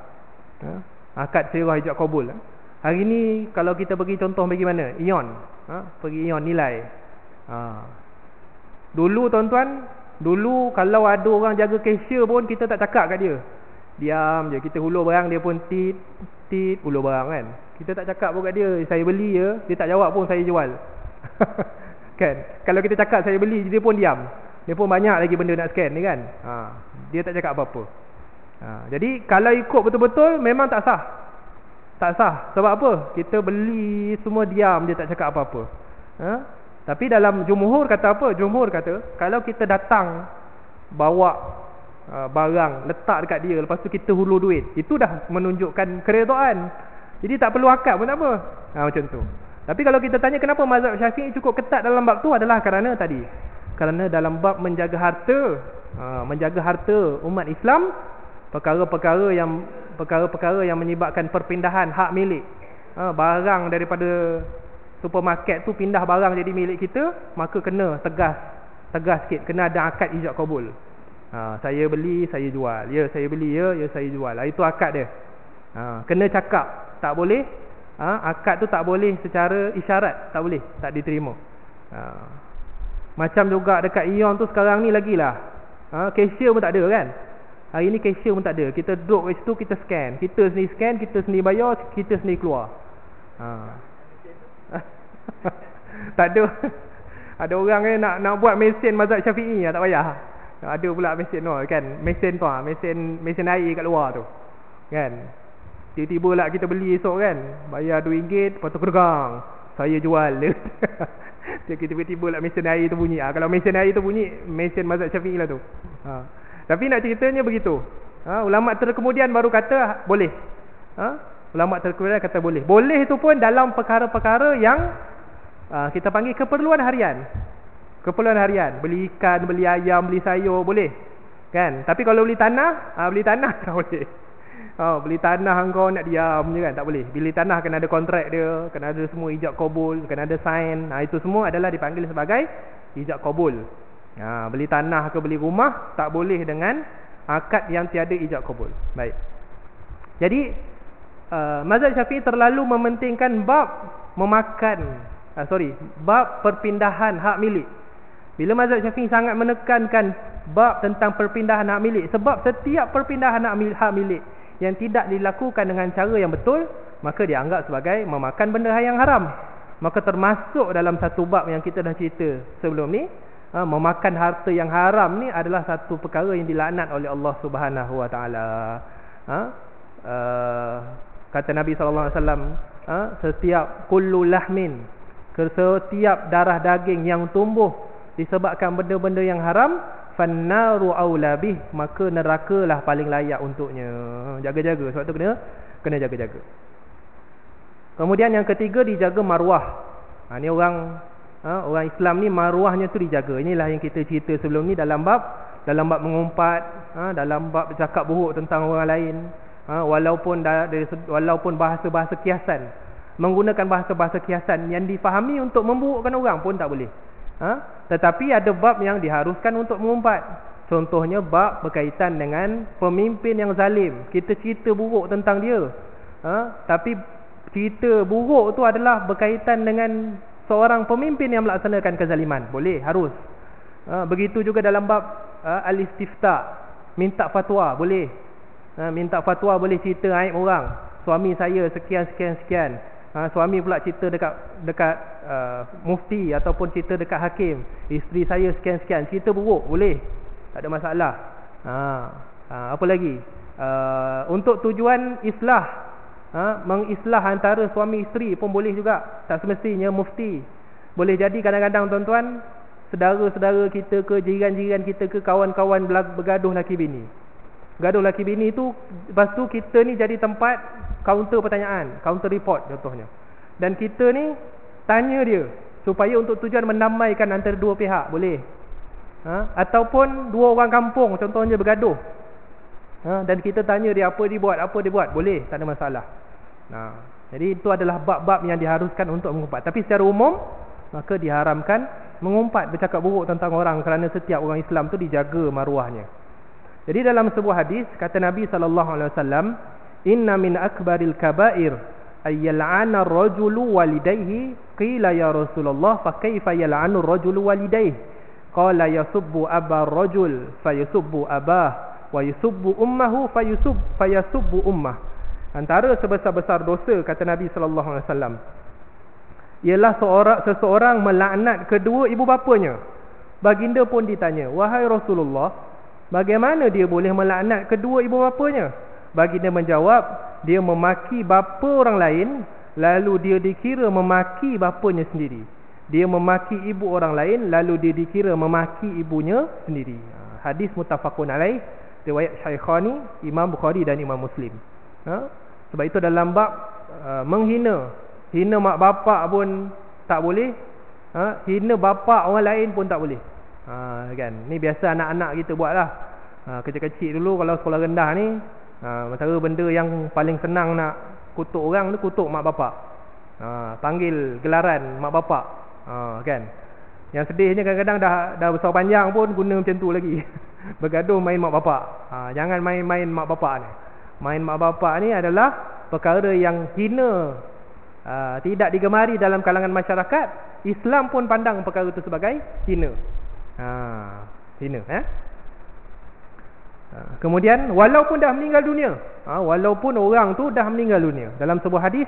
Akad sirah ijab qabul. Hari ni kalau kita bagi contoh bagi mana? Ion. Pergi Ion nilai. Dulu tuan-tuan, dulu kalau ada orang jaga cashier pun kita tak cakap kat dia. Diam je, kita hulur barang, dia pun tit hulur barang kan. Kita tak cakap pun kat dia, saya beli je, dia tak jawab pun saya jual. Kan? Kalau kita cakap saya beli, dia pun diam. Dia pun banyak lagi benda nak scan ni kan. Dia tak cakap apa-apa. Jadi kalau ikut betul-betul memang tak sah. Tak sah. Sebab apa? Kita beli semua diam, dia tak cakap apa-apa. Tapi dalam jumhur kata apa? Jumhur kata kalau kita datang bawa barang, letak dekat dia, lepas tu kita hulur duit, itu dah menunjukkan keredaan. Jadi tak perlu akad pun tak apa. Macam tu. Tapi kalau kita tanya kenapa mazhab Syafi'i cukup ketat dalam bab tu, adalah kerana tadi, kerana dalam bab menjaga harta umat Islam, perkara-perkara yang menyebabkan perpindahan hak milik, barang daripada supermarket tu pindah barang jadi milik kita, maka kena tegas sikit, kena ada akad ijab qabul. Saya beli, saya jual. Ya, saya beli, ya saya jual. Itu akad dia. Kena cakap, tak boleh akad tu tak boleh secara isyarat, tak boleh, tak diterima. Macam juga dekat Ion tu sekarang ni lagilah, cashier pun tak ada kan. Hari ni cashier pun tak ada. Kita duduk kat situ, kita scan, kita sendiri bayar, kita sendiri keluar. Tak ada. Ada orang nak buat mesin mazhab Syafi'i, tak payah. Ada pula mesin tu kan, mesin tu mesin air kat luar tu kan. Tiba-tiba lah kita beli esok kan, bayar RM2, lepas tu keregang, saya jual dia. Tiba-tiba lah mesin air tu bunyi. Kalau mesin air tu bunyi, mesin mazhab Syafi'i lah tu. Tapi nak ceritanya begitu. Ulama terkemudian baru kata boleh. Ulama terkemudian kata boleh. Boleh tu pun dalam perkara-perkara yang kita panggil keperluan harian. Keperluan harian, beli ikan, beli ayam, beli sayur, boleh kan. Tapi kalau beli tanah tak boleh. Beli tanah engkau nak diam je kan, tak boleh. Beli tanah kena ada kontrak dia, kena ada semua ijab kabul, kena ada sign. Itu semua adalah dipanggil sebagai ijab kabul. Beli tanah ke beli rumah tak boleh dengan akad yang tiada ijab kabul. Baik. Jadi mazhab Syafi'i terlalu mementingkan bab bab perpindahan hak milik. Bila mazhab Syafi'i sangat menekankan bab tentang perpindahan hak milik, sebab setiap perpindahan hak milik yang tidak dilakukan dengan cara yang betul, maka dianggap sebagai memakan benda yang haram. Maka termasuk dalam satu bab yang kita dah cerita sebelum ni, memakan harta yang haram ni adalah satu perkara yang dilaknat oleh Allah Subhanahu Wa Taala. Kata Nabi sallallahu alaihi wasallam, setiap kullu lahmin, setiap darah daging yang tumbuh disebabkan benda-benda yang haram, fannaru aula bih, maka nerakalah paling layak untuknya. Jaga-jaga, sebab tu kena jaga-jaga. Kemudian yang ketiga, dijaga maruah. Ni orang Islam ni maruahnya tu dijaga. Inilah yang kita cerita sebelum ni dalam bab mengumpat, dalam bab bercakap buruk tentang orang lain, walaupun bahasa-bahasa kiasan, menggunakan bahasa-bahasa kiasan yang difahami untuk memburukkan orang pun tak boleh. Tetapi ada bab yang diharuskan untuk mengumpat. Contohnya bab berkaitan dengan pemimpin yang zalim. Kita cerita buruk tentang dia, tapi cerita buruk tu adalah berkaitan dengan seorang pemimpin yang melaksanakan kezaliman. Boleh, harus. Begitu juga dalam bab al-istifta, minta fatwa, boleh. Minta fatwa boleh, cerita aib orang. Suami saya sekian. Suami pula cerita dekat mufti ataupun cerita dekat hakim, isteri saya sekian, cerita buruk, boleh, tak ada masalah. Apa lagi? Untuk tujuan islah, mengislah antara suami isteri pun boleh juga. Tak semestinya mufti. Boleh jadi kadang-kadang tuan-tuan, saudara-saudara kita ke, jiran-jiran kita ke, kawan-kawan bergaduh laki bini. Gaduh laki bini tu, lepas tu kita ni jadi tempat counter pertanyaan, counter report contohnya. Dan kita ni tanya dia supaya untuk tujuan mendamaikan antara dua pihak, boleh. Ataupun dua orang kampung contohnya bergaduh, dan kita tanya dia apa dia buat, boleh, tak ada masalah. Jadi itu adalah bab-bab yang diharuskan untuk mengumpat. Tapi secara umum maka diharamkan mengumpat, bercakap buruk tentang orang, kerana setiap orang Islam tu dijaga maruahnya. Jadi dalam sebuah hadis kata Nabi sallallahu alaihi wasallam, inna min akbaril kaba'ir ay yal'ana ar-rajulu walidayhi. Qila ya Rasulullah fa kaifa yal'anu ar-rajulu walidayhi? Qala yasubbu aba ar-rajul fayasubbu abah wa yasubbu ummuhu fayasubbu ummah. Antara sebesar-besar dosa kata Nabi sallallahu alaihi wasallam ialah seseorang melaknat kedua ibu bapanya. Baginda pun ditanya, wahai Rasulullah, bagaimana dia boleh melaknat kedua ibu bapanya? Baginda menjawab, dia memaki bapa orang lain, lalu dia dikira memaki bapanya sendiri. Dia memaki ibu orang lain, lalu dia dikira memaki ibunya sendiri. Hadis muttafaqun alaih, riwayat Syaikhani, Imam Bukhari dan Imam Muslim. Sebab itu dalam bab hina mak bapak pun tak boleh, hina bapak orang lain pun tak boleh. Kan, ni biasa anak-anak kita buatlah. Kecil-kecil dulu kalau sekolah rendah ni, antara benda yang paling senang nak kutuk orang tu, kutuk mak bapak. Panggil gelaran mak bapak. Kan. Yang sedihnya kadang-kadang dah besar panjang pun guna macam tu lagi. Bergaduh main mak bapak. Jangan main-main mak bapak ni. Main mak bapak ni adalah perkara yang hina tidak digemari dalam kalangan masyarakat, Islam pun pandang perkara itu sebagai hina. Hina. Kemudian walaupun dah meninggal dunia, walaupun orang tu dah meninggal dunia, dalam sebuah hadis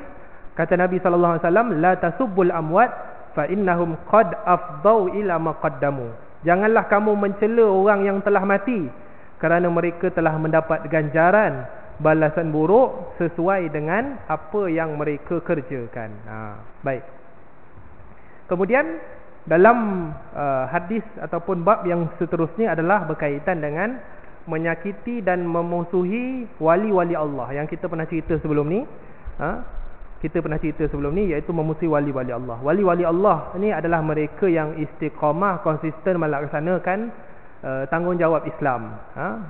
kata Nabi sallallahu alaihi wasallam, la tasubbul amwat fa innahum qad afdau ila ma qaddamu. Janganlah kamu mencela orang yang telah mati, kerana mereka telah mendapat ganjaran balasan buruk sesuai dengan apa yang mereka kerjakan. Baik. Kemudian dalam hadis ataupun bab yang seterusnya adalah berkaitan dengan menyakiti dan memusuhi wali-wali Allah, yang kita pernah cerita sebelum ni. Iaitu memusuhi wali-wali Allah. Wali-wali Allah ni adalah mereka yang istiqamah, konsisten melaksanakan tanggungjawab Islam.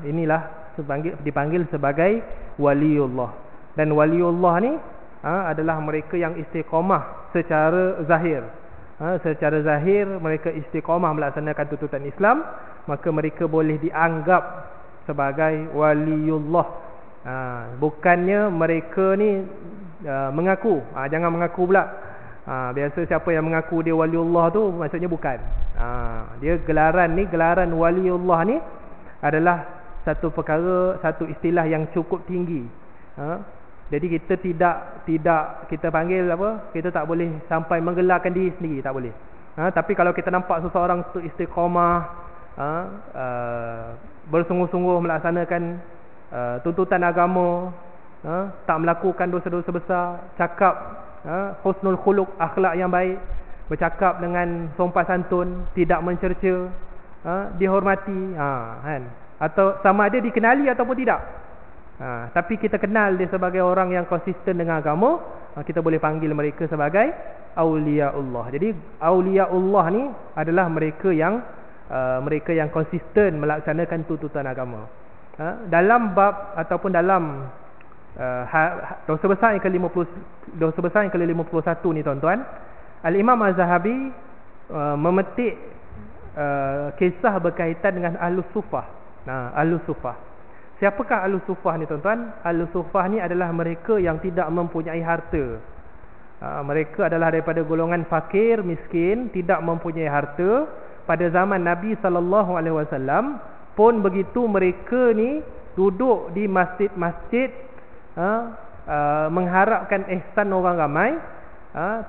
Inilah dipanggil sebagai waliullah. Dan waliullah ni adalah mereka yang istiqamah secara zahir. Secara zahir mereka istiqamah melaksanakan tuntutan Islam, maka mereka boleh dianggap sebagai waliullah. Bukannya mereka ni mengaku. Jangan mengaku pula. Biasa siapa yang mengaku dia waliullah tu, maksudnya bukan. Dia gelaran waliullah ni adalah satu perkara, satu istilah yang cukup tinggi. Jadi kita tidak kita panggil apa? Kita tak boleh sampai menggelarkan diri sendiri, tak boleh. Tapi kalau kita nampak seseorang tu istiqamah, bersungguh-sungguh melaksanakan tuntutan agama, tak melakukan dosa-dosa besar, cakap husnul khuluq, akhlak yang baik, bercakap dengan sopan santun, tidak mencerca, dihormati, kan? Atau sama ada dikenali ataupun tidak. Tapi kita kenal dia sebagai orang yang konsisten dengan agama, kita boleh panggil mereka sebagai auliaullah. Jadi auliaullah ni adalah mereka yang konsisten melaksanakan tuntutan agama. Dalam bab ataupun dalam dosa besar yang ke-51 ni tuan-tuan, Al-Imam Az-Zahabi memetik kisah berkaitan dengan Ahlus Sufah. Ahlus Sufah. Siapakah Ahlus Sufah ni tuan-tuan? Ahlus Sufah ni adalah mereka yang tidak mempunyai harta. Mereka adalah daripada golongan fakir, miskin, tidak mempunyai harta. Pada zaman Nabi SAW pun begitu, mereka ni duduk di masjid-masjid, mengharapkan ihsan orang ramai,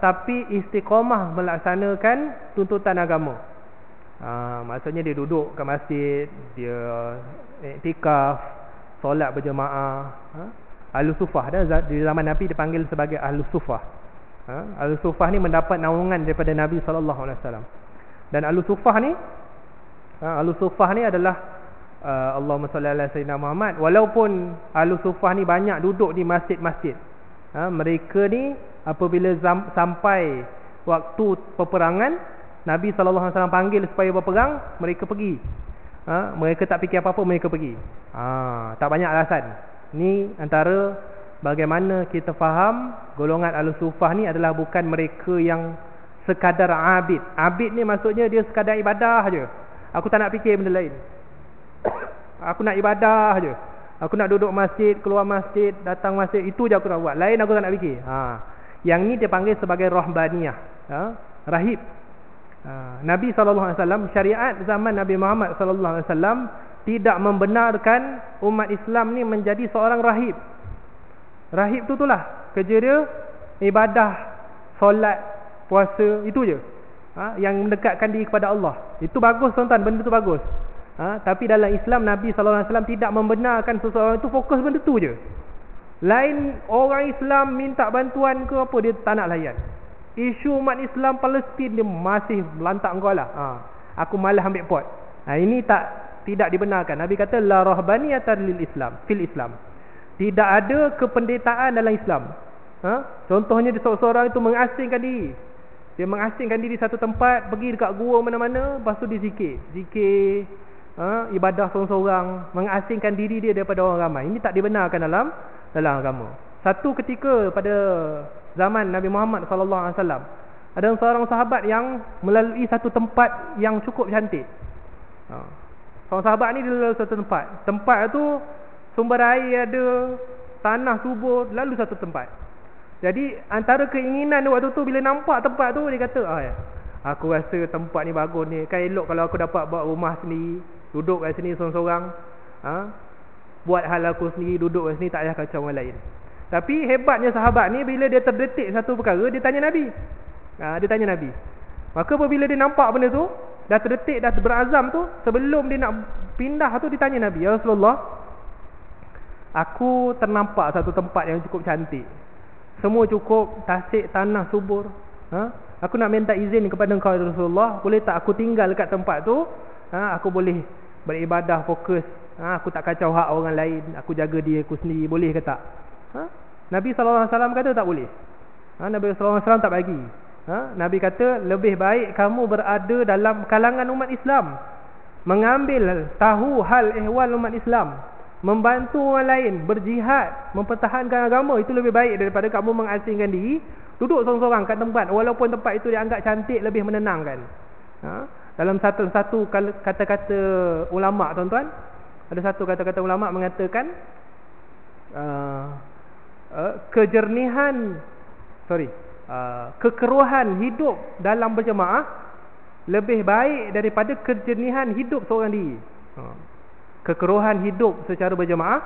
tapi istiqamah melaksanakan tuntutan agama. Maksudnya dia duduk ke masjid, dia iktikaf, solat berjemaah. Ahlus Sufah di zaman Nabi dipanggil sebagai Ahlus Sufah. Ahlus Sufah ni mendapat naungan daripada Nabi SAW. Dan Ahlus Sufah ni adalah Allahumma salli ala sayyidina Muhammad. Walaupun Ahlus Sufah ni banyak duduk di masjid-masjid, mereka ni apabila sampai waktu peperangan, Nabi SAW panggil supaya berperang, mereka pergi. Mereka tak fikir apa-apa, mereka pergi. Tak banyak alasan. Ni antara bagaimana kita faham golongan Ahlus Sufah ni adalah bukan mereka yang sekadar abid. Abid ni maksudnya dia sekadar ibadah je. Aku tak nak fikir benda lain. Aku nak ibadah je. Aku nak duduk masjid, keluar masjid, datang masjid, itu je aku nak buat. Lain aku tak nak fikir. Yang ni dia panggil sebagai rahbaniyah, rahib. Nabi SAW, syariat zaman Nabi Muhammad SAW tidak membenarkan umat Islam ni menjadi seorang rahib. Rahib tu itulah kerja dia ibadah, solat, puasa, itu je. Yang mendekatkan diri kepada Allah. Itu bagus tuan-tuan, benda tu bagus. Tapi dalam Islam, Nabi SAW tidak membenarkan seseorang itu fokus benda tu je. Lain orang Islam minta bantuan ke apa, dia tak nak layan. Isu umat Islam Palestin, dia masih lantak kau lah. Aku malas ambil pot. Ini tidak dibenarkan. Nabi kata la rahbaniyatan lil Islam, fil Islam. Tidak ada kependetaan dalam Islam. Contohnya dia seorang itu mengasingkan diri. Dia mengasingkan diri satu tempat, pergi dekat gua mana-mana, lepas tu dia zikir, ibadah seorang-seorang, mengasingkan diri dia daripada orang ramai. Ini tak dibenarkan dalam agama. Satu ketika pada zaman Nabi Muhammad SAW, ada seorang sahabat yang melalui satu tempat yang cukup cantik. Seorang sahabat ni dia lalu satu tempat. Tempat tu sumber air ada, tanah subur, lalu satu tempat. Jadi antara keinginan dia waktu tu bila nampak tempat tu, dia kata, aku rasa tempat ni bagus ni, kan elok kalau aku dapat buat rumah sendiri, duduk kat sini seorang-seorang, buat hal aku sendiri, duduk kat sini, tak payah kacau orang lain. Tapi hebatnya sahabat ni, bila dia terdetik satu perkara, dia tanya Nabi. Dia tanya Nabi. Maka apabila dia nampak benda tu, dah terdetik, dah berazam tu, sebelum dia nak pindah tu, dia tanya Nabi, ya Rasulullah, aku ternampak satu tempat yang cukup cantik, semua cukup, tasik tanah subur, aku nak minta izin kepada engkau ya Rasulullah, boleh tak aku tinggal dekat tempat tu, aku boleh beribadah fokus, aku tak kacau hak orang lain, aku jaga diri aku sendiri, boleh ke tak? Nabi SAW kata tak boleh. Nabi SAW tak bagi. Nabi kata lebih baik kamu berada dalam kalangan umat Islam, mengambil tahu hal ehwal umat Islam, membantu orang lain, berjihad, mempertahankan agama, itu lebih baik daripada kamu mengasingkan diri, duduk seorang-seorang kat tempat, walaupun tempat itu dianggap cantik, lebih menenangkan. Dalam satu kata-kata ulama, tuan-tuan, ada satu kata-kata ulama mengatakan kekeruhan hidup dalam berjemaah lebih baik daripada kejernihan hidup seorang diri. Kekeruhan hidup secara berjemaah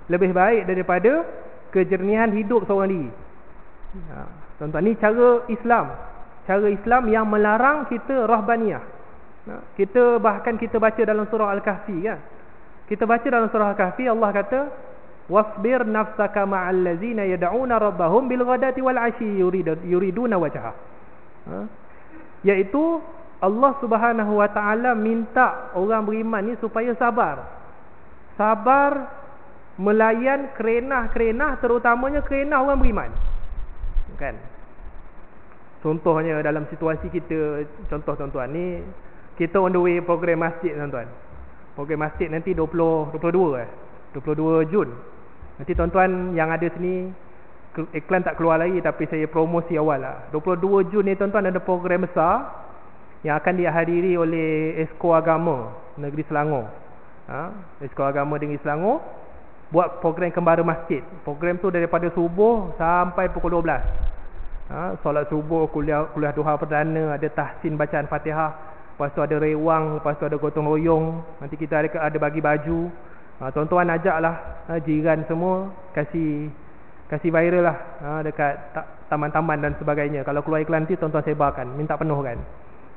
lebih baik daripada kejernihan hidup seorang diri. Tuan-tuan, ni cara Islam yang melarang kita rahbaniyah. Kita bahkan kita baca dalam surah Al-Kahfi, kan? Kita baca dalam surah Al-Kahfi, Allah kata, wasbir nafsaka ma'al ladzina yad'una rabbahum bil ghadati wal 'ashyi yuriduna wajha. Iaitu Allah Subhanahu wa taala minta orang beriman ni supaya sabar melayan kerenah-kerenah, terutamanya kerenah orang beriman, kan? Contohnya dalam situasi kita, contoh tuan-tuan ni, kita on the way program masjid, tuan-tuan. Program masjid nanti 22 Jun. Nanti tuan-tuan yang ada sini, iklan tak keluar lagi, tapi saya promosi awal lah. 22 Jun ni tuan-tuan ada program besar yang akan dihadiri oleh Esko Agama Negeri Selangor. Esko Agama Negeri Selangor buat program kembara masjid. Program tu daripada subuh sampai pukul 12. Solat subuh, kuliah duha perdana, ada tahsin bacaan Fatihah, lepas tu ada rewang, lepas tu ada gotong royong, nanti kita ada bagi baju. Tuan-tuan ajaklah jiran semua, kasih viral lah dekat taman-taman dan sebagainya. Kalau keluar iklan nanti tuan-tuan sebarkan, minta penuhkan.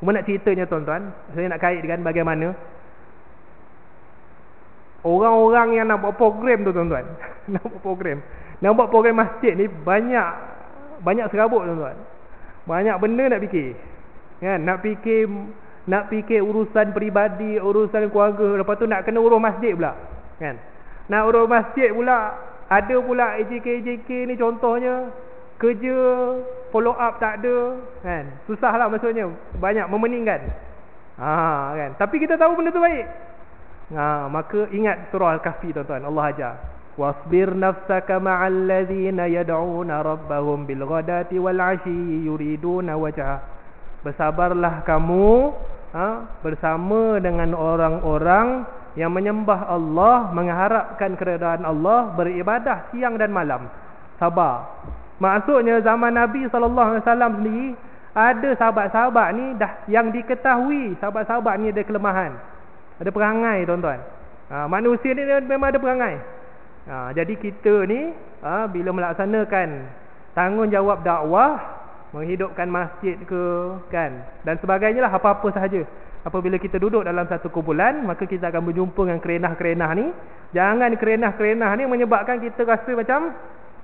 Cuma nak ceritanya tuan-tuan, saya nak kaitkan bagaimana orang-orang yang nak buat program tu, tuan-tuan. Nak buat program masjid ni banyak serabut, tuan-tuan. Banyak benda nak fikir, kan? Nak fikir urusan peribadi, urusan keluarga, lepas tu nak kena urus masjid pula, kan? Nak urus masjid pula, ada pula AJK ni contohnya, kerja follow up tak ada, kan? Susah lah maksudnya, banyak memeningkan, kan? Tapi kita tahu benda tu baik. Maka ingat surah Al-Kahfi, tuan-tuan. Allah ajar, wasbir nafsaka ma'al ladzina yad'una rabbahum bil ghadati wal 'ashyi yuriduna wajha. Bersabarlah kamu bersama dengan orang-orang yang menyembah Allah, mengharapkan keredaan Allah, beribadah siang dan malam. Sabar. Maksudnya zaman Nabi SAW sendiri, ada sahabat-sahabat ni dah yang diketahui sahabat-sahabat ni ada kelemahan, ada perangai, tuan-tuan. Manusia ni memang ada perangai. Jadi kita ni bila melaksanakan tanggungjawab dakwah, menghidupkan masjid ke, kan, dan sebagainya lah, apa-apa sahaja, apabila kita duduk dalam satu kumpulan, maka kita akan berjumpa dengan kerenah-kerenah ni. Jangan kerenah-kerenah ni menyebabkan kita rasa macam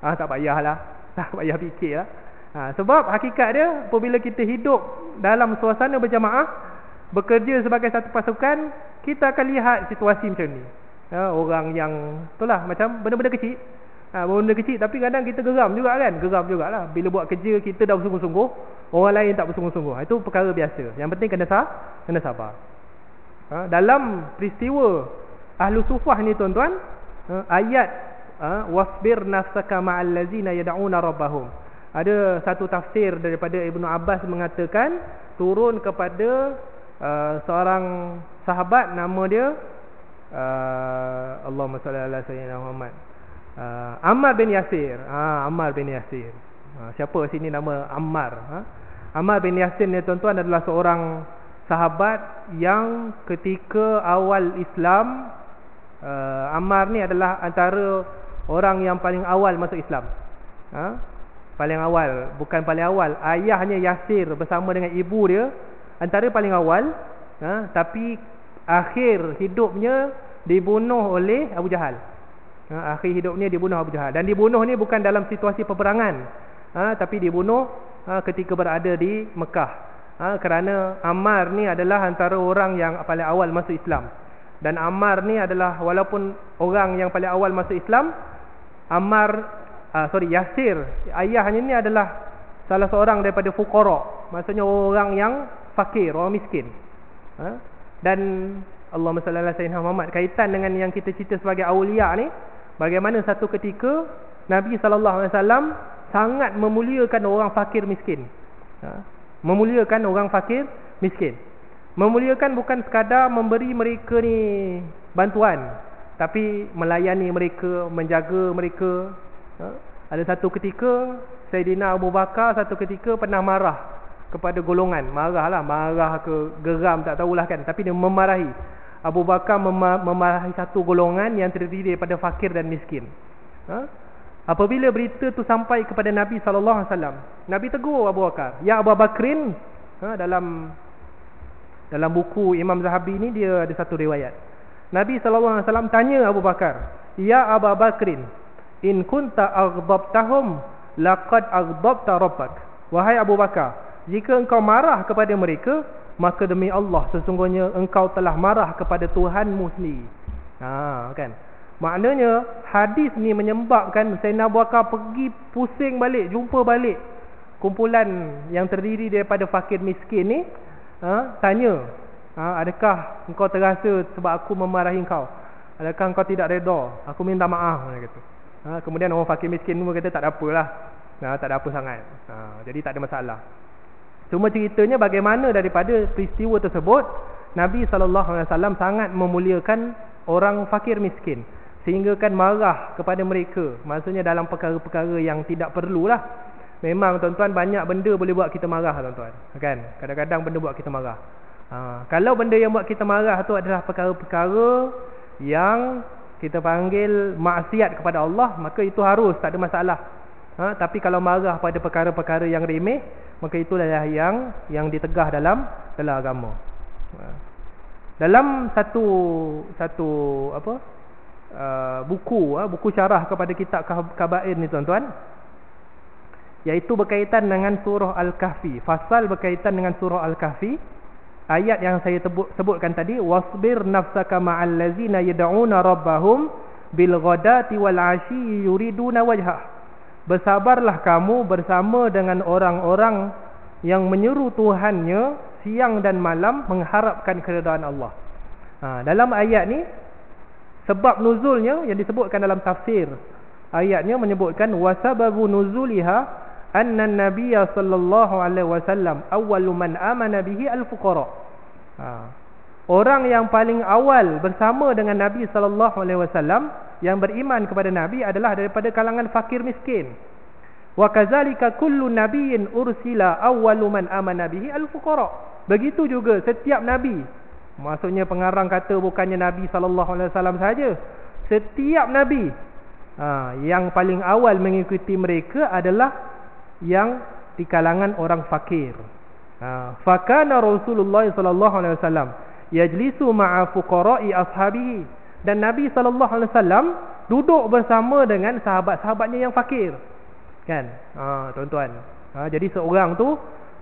tak payahlah, tak payah fikir lah. Sebab hakikat dia, apabila kita hidup dalam suasana berjamaah, bekerja sebagai satu pasukan, kita akan lihat situasi macam ni. Orang yang itulah, macam benda-benda kecil, benda kecil, tapi kadang kita geram juga, kan? Geram jugalah bila buat kerja kita dah bersungguh-sungguh, orang lain tak bersungguh-sungguh. Itu perkara biasa. Yang penting kena sabar. Dalam peristiwa Ahlu Sufah ni, tuan-tuan, ayat wasbir nafsaka ma'al ladzina yad'una rabbahum, ada satu tafsir daripada Ibnu Abbas mengatakan turun kepada seorang sahabat, nama dia Allahumma salli ala sayyidina Muhammad, Ammar bin Yasir. Ammar bin Yasir. Siapa sini nama Ammar? Ammar bin Yasir ni tuan-tuan adalah seorang sahabat yang ketika awal Islam, Ammar ni adalah antara orang yang paling awal masuk Islam. Paling awal, bukan paling awal, ayahnya Yasir bersama dengan ibu dia antara paling awal, tapi akhir hidupnya dibunuh oleh Abu Jahal. Akhir hidupnya dibunuh Abu Jahal. Dan dibunuh ni bukan dalam situasi peperangan, tapi dibunuh ketika berada di Mekah. Kerana Ammar ni adalah antara orang yang paling awal masuk Islam. Dan Ammar ni adalah, walaupun orang yang paling awal masuk Islam, Yasir, ayahnya ni adalah salah seorang daripada fuqara, maksudnya orang yang fakir, orang miskin. Dan Allahumma salli ala sayyidina Muhammad, kaitan dengan yang kita cerita sebagai aulia ni, bagaimana satu ketika Nabi SAW sangat memuliakan orang fakir miskin. Memuliakan orang fakir miskin. Memuliakan bukan sekadar memberi mereka ni bantuan, tapi melayani mereka, menjaga mereka. Ada satu ketika Sayyidina Abu Bakar satu ketika pernah marah kepada golongan. Marah ke geram tak tahulah kan, tapi dia memarahi. Abu Bakar memarahi satu golongan yang terdiri daripada fakir dan miskin. Apabila berita tu sampai kepada Nabi SAW, Nabi tegur Abu Bakar, ya Abu Bakrin. Dalam buku Imam Zahabi ni dia ada satu riwayat, Nabi SAW tanya Abu Bakar, ya Abu Bakrin, in kunta aghdabtahum laqad aghdabta rabbak. Wahai Abu Bakar, jika engkau marah kepada mereka, maka demi Allah sesungguhnya engkau telah marah kepada Tuhanmu sendiri. Kan? Maknanya hadis ni menyebabkan Sayyidina Abu Bakar pergi pusing balik, jumpa balik kumpulan yang terdiri daripada fakir miskin ni, tanya, adakah engkau terasa sebab aku memarahi engkau? Adakah engkau tidak redha? Aku minta maaf, dia kata. Kemudian orang fakir miskin pun kata tak ada apalah, tak ada apa sangat, jadi tak ada masalah. Cuma ceritanya bagaimana daripada peristiwa tersebut Nabi SAW sangat memuliakan orang fakir miskin, sehingga kan marah kepada mereka, maksudnya dalam perkara-perkara yang tidak perlulah. Memang tuan-tuan, banyak benda boleh buat kita marah tuan-tuan, kan? Kadang-kadang benda buat kita marah. Kalau benda yang buat kita marah tu adalah perkara-perkara yang kita panggil maksiat kepada Allah, maka itu harus, tak ada masalah. Tapi kalau marah pada perkara-perkara yang remeh, maka itulah yang ditegah dalam agama. Dalam satu buku syarah kepada kitab Kabair ni tuan-tuan, iaitu berkaitan dengan surah Al-Kahfi, fasal berkaitan dengan surah Al-Kahfi, ayat yang saya sebutkan tadi, wasbir nafsaka ma'al ladzina yad'una rabbahum bil ghadati wal 'ashyi yuriduna wajhah. Bersabarlah kamu bersama dengan orang-orang yang menyeru Tuhannya siang dan malam mengharapkan keridaan Allah. Dalam ayat ni, sebab nuzulnya yang disebutkan dalam tafsir ayatnya menyebutkan wasababu nuzuliha anna an-nabiyya sallallahu alaihi wasallam awwalu man amana bihi al-fuqara. Orang yang paling awal bersama dengan Nabi sallallahu alaihi wasallam yang beriman kepada Nabi adalah daripada kalangan fakir miskin. Wa kadzalika kullu nabiyyin ursila awwalu man amana bihi al-fuqara. Begitu juga setiap nabi. Maksudnya pengarang kata bukannya Nabi sallallahu alaihi wasallam saja. Setiap nabi yang paling awal mengikuti mereka adalah yang di kalangan orang fakir. Fakana Rasulullah sallallahu alaihi wasallam yajlisu ma'a fuqara'i ashabihi. Dan Nabi sallallahu alaihi wasallam duduk bersama dengan sahabat-sahabatnya yang fakir. Kan? Tuan-tuan. Jadi seorang tu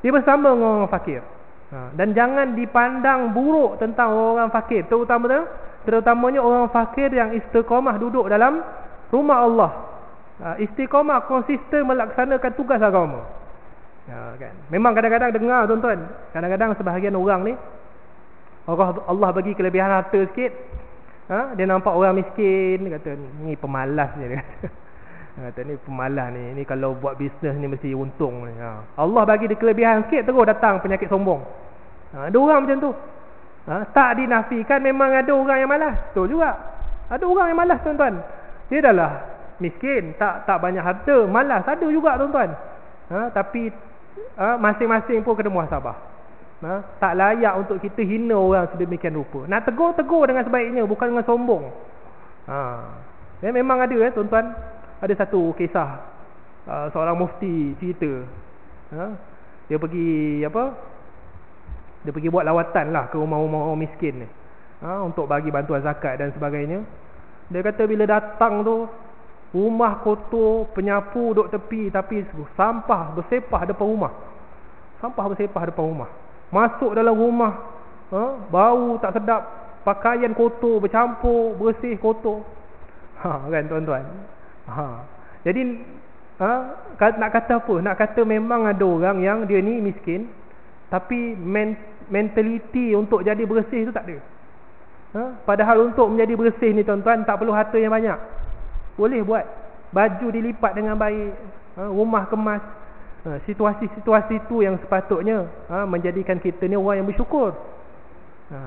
dia bersama dengan orang fakir. Dan jangan dipandang buruk tentang orang fakir, terutamanya orang fakir yang istiqamah duduk dalam rumah Allah. Istiqamah konsisten melaksanakan tugas agama. Kan? Memang kadang-kadang dengar tuan-tuan, kadang-kadang sebahagian orang ni Allah bagi kelebihan harta sikit, dia nampak orang miskin, dia kata ni pemalas je, dia kata ni pemalas ni kalau buat bisnes ni mesti untung ni. Allah bagi dia kelebihan sikit, terus datang penyakit sombong. Ada orang macam tu. Tak dinafikan memang ada orang yang malas, betul juga. Ada orang yang malas tuan-tuan. Dia dah lah miskin, tak banyak harta, malas, ada juga tuan-tuan. Tapi masing-masing pun kena muhasabah. Tak layak untuk kita hina orang sedemikian rupa. Nak tegur dengan sebaiknya, bukan dengan sombong. Memang ada tuan-tuan, ada satu kisah seorang mufti cerita. Dia pergi dia pergi buat lawatan lah ke rumah-rumah orang miskin ni, untuk bagi bantuan zakat dan sebagainya. Dia kata bila datang tu, rumah kotor, penyapu duduk tepi, tapi sampah bersepah depan rumah. Masuk dalam rumah, bau tak sedap, pakaian kotor bercampur, bersih kotor. Kan tuan-tuan. Jadi nak kata apa? Nak kata memang ada orang yang dia ni miskin, tapi mentaliti untuk jadi bersih tu tak ada. Padahal untuk menjadi bersih ni tuan-tuan, tak perlu harta yang banyak. Boleh buat baju dilipat dengan baik, rumah kemas. Situasi-situasi tu yang sepatutnya menjadikan kita ni orang yang bersyukur.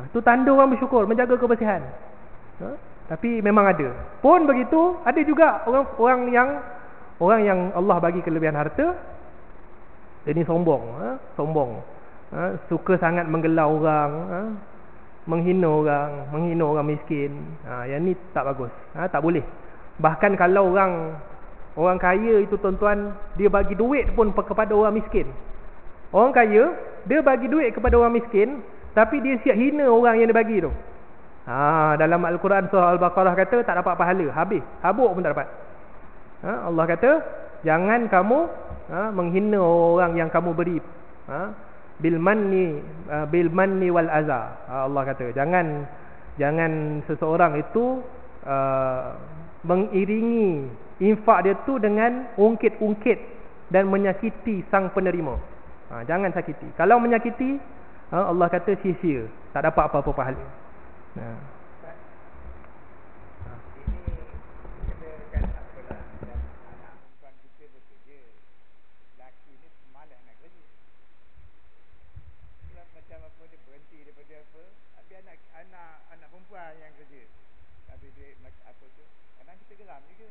Tu tanda orang bersyukur, menjaga kebersihan. Tapi memang ada. Pun begitu, ada juga orang yang Allah bagi kelebihan harta, dia ni sombong. Suka sangat menggelar orang, menghina orang miskin. Yang ni tak bagus. Tak boleh. Bahkan kalau orang kaya itu tuan-tuan, dia bagi duit pun kepada orang miskin. Orang kaya, dia bagi duit kepada orang miskin, tapi dia siap hina orang yang dia bagi tu. Dalam Al-Quran surah Al-Baqarah kata tak dapat pahala, habuk pun tak dapat. Allah kata jangan kamu menghina orang yang kamu beri bil manni wal aza. Allah kata jangan seseorang itu mengiringi infak dia tu dengan ungkit-ungkit dan menyakiti sang penerima. Jangan sakiti. Kalau menyakiti, Allah kata sia-sia, tak dapat apa-apa pahala. Anak perempuan yang kerja, habis duit apa tu, kadang kita geram juga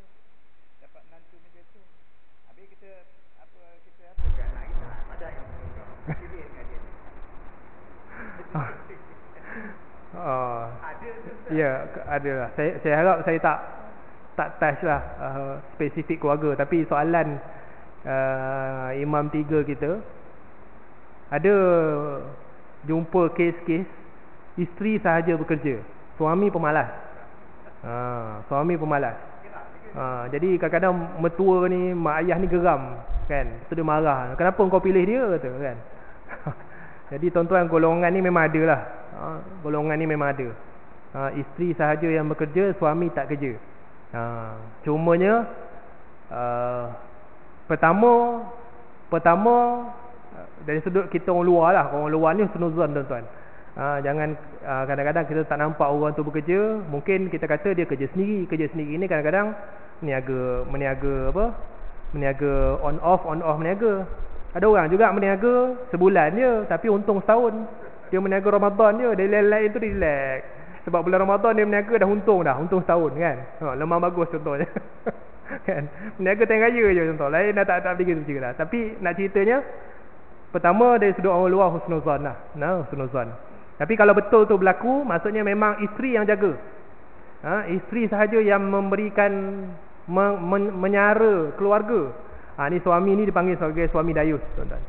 dapat menantu macam tu. Habis kita kan anak kita ada yang pilih dengan dia. Ya, ada lah. Saya harap saya tak touch lah spesifik keluarga, tapi soalan Imam 3 kita ada jumpa kes-kes isteri sahaja bekerja, suami pemalas. Jadi kadang-kadang mertua ni, mak ayah ni geram kan. Tu dia marah, kenapa kau pilih dia, kata kan. Jadi tuan-tuan, golongan ni memang ada lah. Golongan ni memang ada. Isteri sahaja yang bekerja, suami tak kerja. Cumanya pertama dari sudut kita orang luar lah. Orang luar ni husnuzan tuan-tuan. Jangan kadang-kadang kita tak nampak orang tu bekerja, mungkin kita kata dia kerja sendiri. Kerja sendiri ni kadang-kadang meniaga on off meniaga. Ada orang juga meniaga sebulan je tapi untung setahun. Dia meniaga Ramadan je, dia lain-lain tu dia relax. Sebab bulan Ramadan dia meniaga dah untung setahun kan. Lemah bagus contohnya. Kan? Meniaga tengah raya je contoh. Lain dah tak fikir macam lah. Tapi nak ceritanya, pertama dari sudut orang luar husnuzan lah. Husnuzan. Tapi kalau betul tu berlaku, maksudnya memang isteri yang jaga. Isteri sahaja yang memberikan menyara keluarga. Ni suami ni dipanggil sebagai suami dayus, tuan-tuan.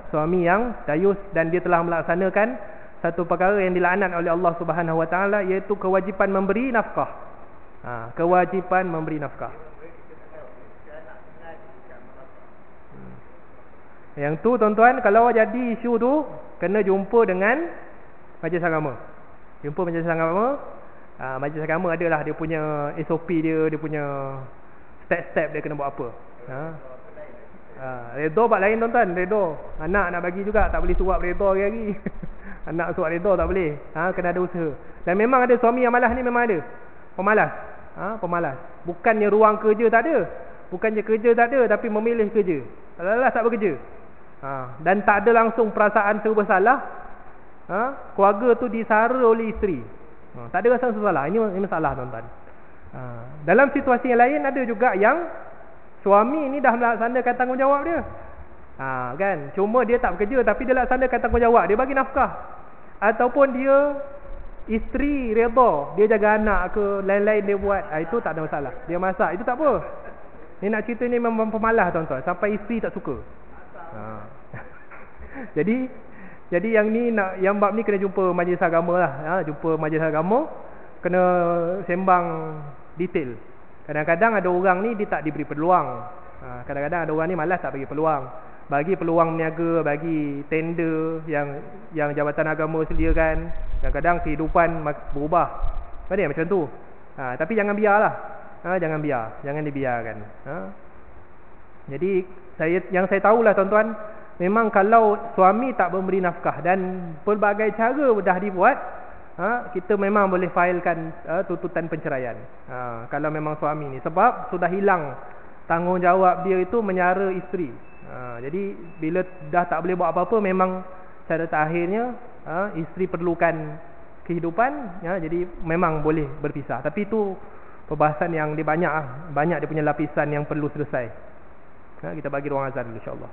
Suami yang dayus dan dia telah melaksanakan satu perkara yang dilaknat oleh Allah Subhanahu Wa Taala, iaitu kewajipan memberi nafkah. Kewajipan memberi nafkah. Yang tu tuan-tuan, kalau jadi isu tu kena jumpa dengan majlis agama. Majlis agama adalah dia punya SOP dia punya step-step dia kena buat apa. Redha buat lain tuan-tuan. Redha anak nak bagi juga, tak boleh suap redha hari-hari. Anak suap redha tak boleh. Kena ada usaha. Dan memang ada suami yang malas ni, memang ada pemalas. Bukannya ruang kerja tak ada, bukannya kerja tak ada, tapi memilih kerja. Alah tak bekerja. Dan tak ada langsung perasaan serba salah. Keluarga tu disara oleh isteri. Tak ada rasa salah. Ini masalah tuan-tuan. Dalam situasi yang lain ada juga yang suami ni dah melaksanakan tanggungjawab dia. Kan? Cuma dia tak bekerja tapi dia laksanakan tanggungjawab. Dia bagi nafkah. Ataupun dia isteri redha, dia jaga anak ke, lain-lain dia buat. Itu tak ada masalah. Dia masak, itu tak apa. Ni nak cerita ni memang pemalas tuan-tuan. Sampai isteri tak suka. Jadi yang ni yang bab ni kena jumpa majlis agama lah. Jumpa majlis agama, kena sembang detail. Kadang-kadang ada orang ni dia tak diberi peluang. Kadang-kadang ada orang ni malas tak bagi peluang. Bagi peluang meniaga, bagi tender yang Jabatan Agama sediakan. Kadang-kadang kehidupan berubah. Kan dia macam tu. Tapi jangan biarlah. Jangan dibiarkan. Jadi yang saya tahulah tuan-tuan, memang kalau suami tak memberi nafkah dan pelbagai cara dah dibuat, kita memang boleh failkan tuntutan penceraian. Kalau memang suami ni, sebab sudah hilang tanggungjawab dia itu menyara isteri. Jadi bila dah tak boleh buat apa-apa, memang cara terakhirnya isteri perlukan kehidupan, jadi memang boleh berpisah. Tapi itu perbahasan yang dia banyak dia punya lapisan yang perlu selesai. Kita bagi ruang azan dulu insya-Allah.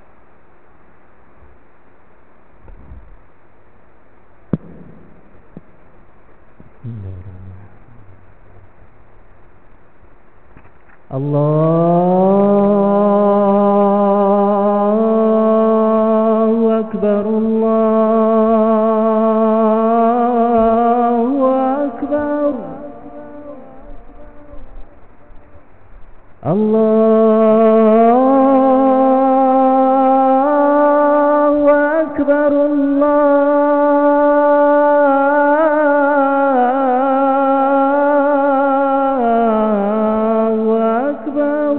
Allahu Akbar, Allahu Akbar, Allahu Akbar, Allahu Akbar.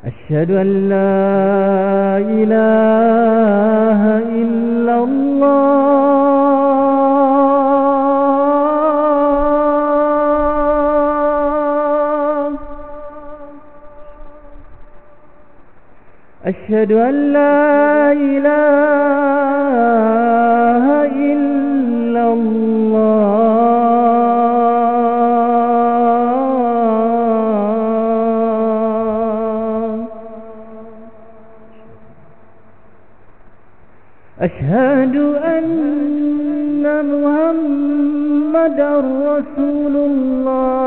Asyhadu an la ilaha illallah. Asyhadu an la ilaha illallah. Asyhadu anna Muhammadar Rasulullah.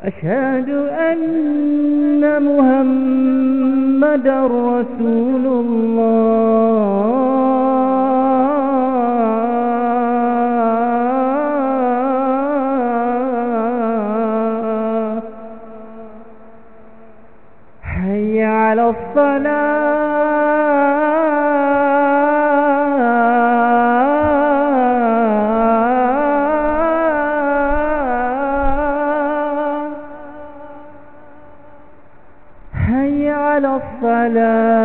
Asyhadu anna Muhammadar Rasulullah. Hayya 'alas salah. Hayya 'alas salah.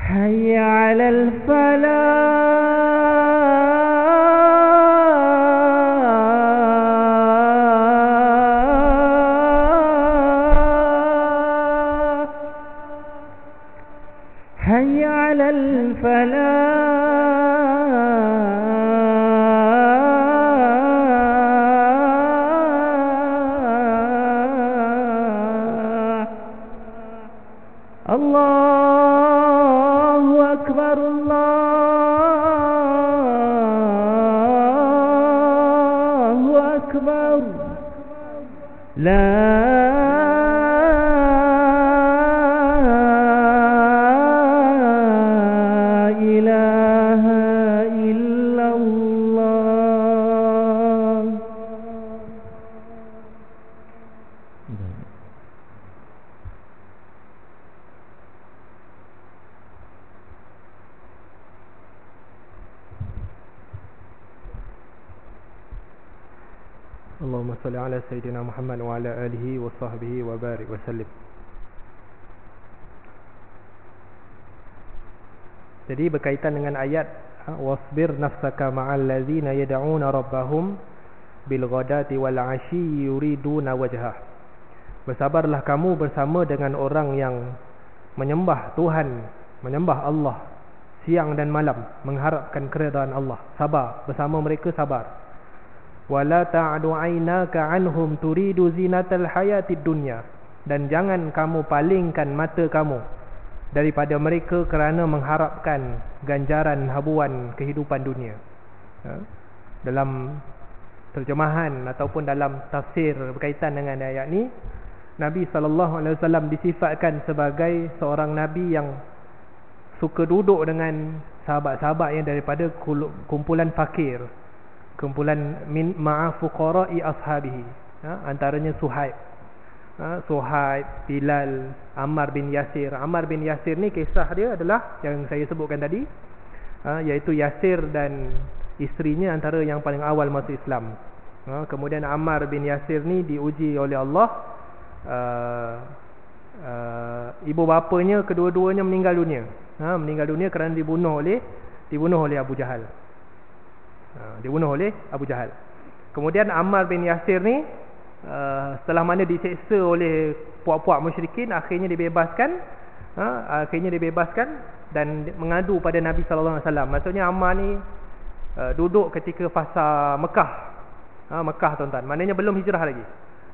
Hayya 'alal falah. Hayya 'alal falah. Allahu Akbar, Allahu Akbar. La ilaha illallah. Allahumma salli ala Sayyidina Muhammad wa ala alihi wa sahbihi wa barik wa sallim. Jadi berkaitan dengan ayat wasbir nafsaka ma'al ladzina yad'una rabbahum bil ghadati wal 'ashyi yuriduna wajhah. Bersabarlah kamu bersama dengan orang yang menyembah Tuhan, menyembah Allah siang dan malam, mengharapkan keridaan Allah. Sabar bersama mereka, sabar. Wala ta'du 'ainaka 'anhum turidu zinatal hayatid dunya. Dan jangan kamu palingkan mata kamu daripada mereka kerana mengharapkan ganjaran habuan kehidupan dunia. Dalam terjemahan ataupun dalam tafsir berkaitan dengan ayat ni, Nabi SAW disifatkan sebagai seorang Nabi yang suka duduk dengan sahabat-sahabat yang daripada kumpulan fakir, kumpulan min ma'a fuqara'i ashabihi. Antaranya Suhaib, Bilal, Ammar bin Yasir. Ammar bin Yasir ni kisah dia adalah yang saya sebutkan tadi, iaitu Yasir dan isterinya antara yang paling awal masuk Islam. Kemudian Ammar bin Yasir ni diuji oleh Allah. Ibu bapanya kedua-duanya meninggal dunia. Meninggal dunia kerana dibunuh oleh Abu Jahal. Dibunuh oleh Abu Jahal. Kemudian Ammar bin Yasir ni setelah mana diseksa oleh puak-puak musyrikin, akhirnya dibebaskan. Dan mengadu pada Nabi SAW. Maksudnya Ammar ni duduk ketika fasa Mekah. Mekah tuan-tuan, maknanya belum hijrah lagi.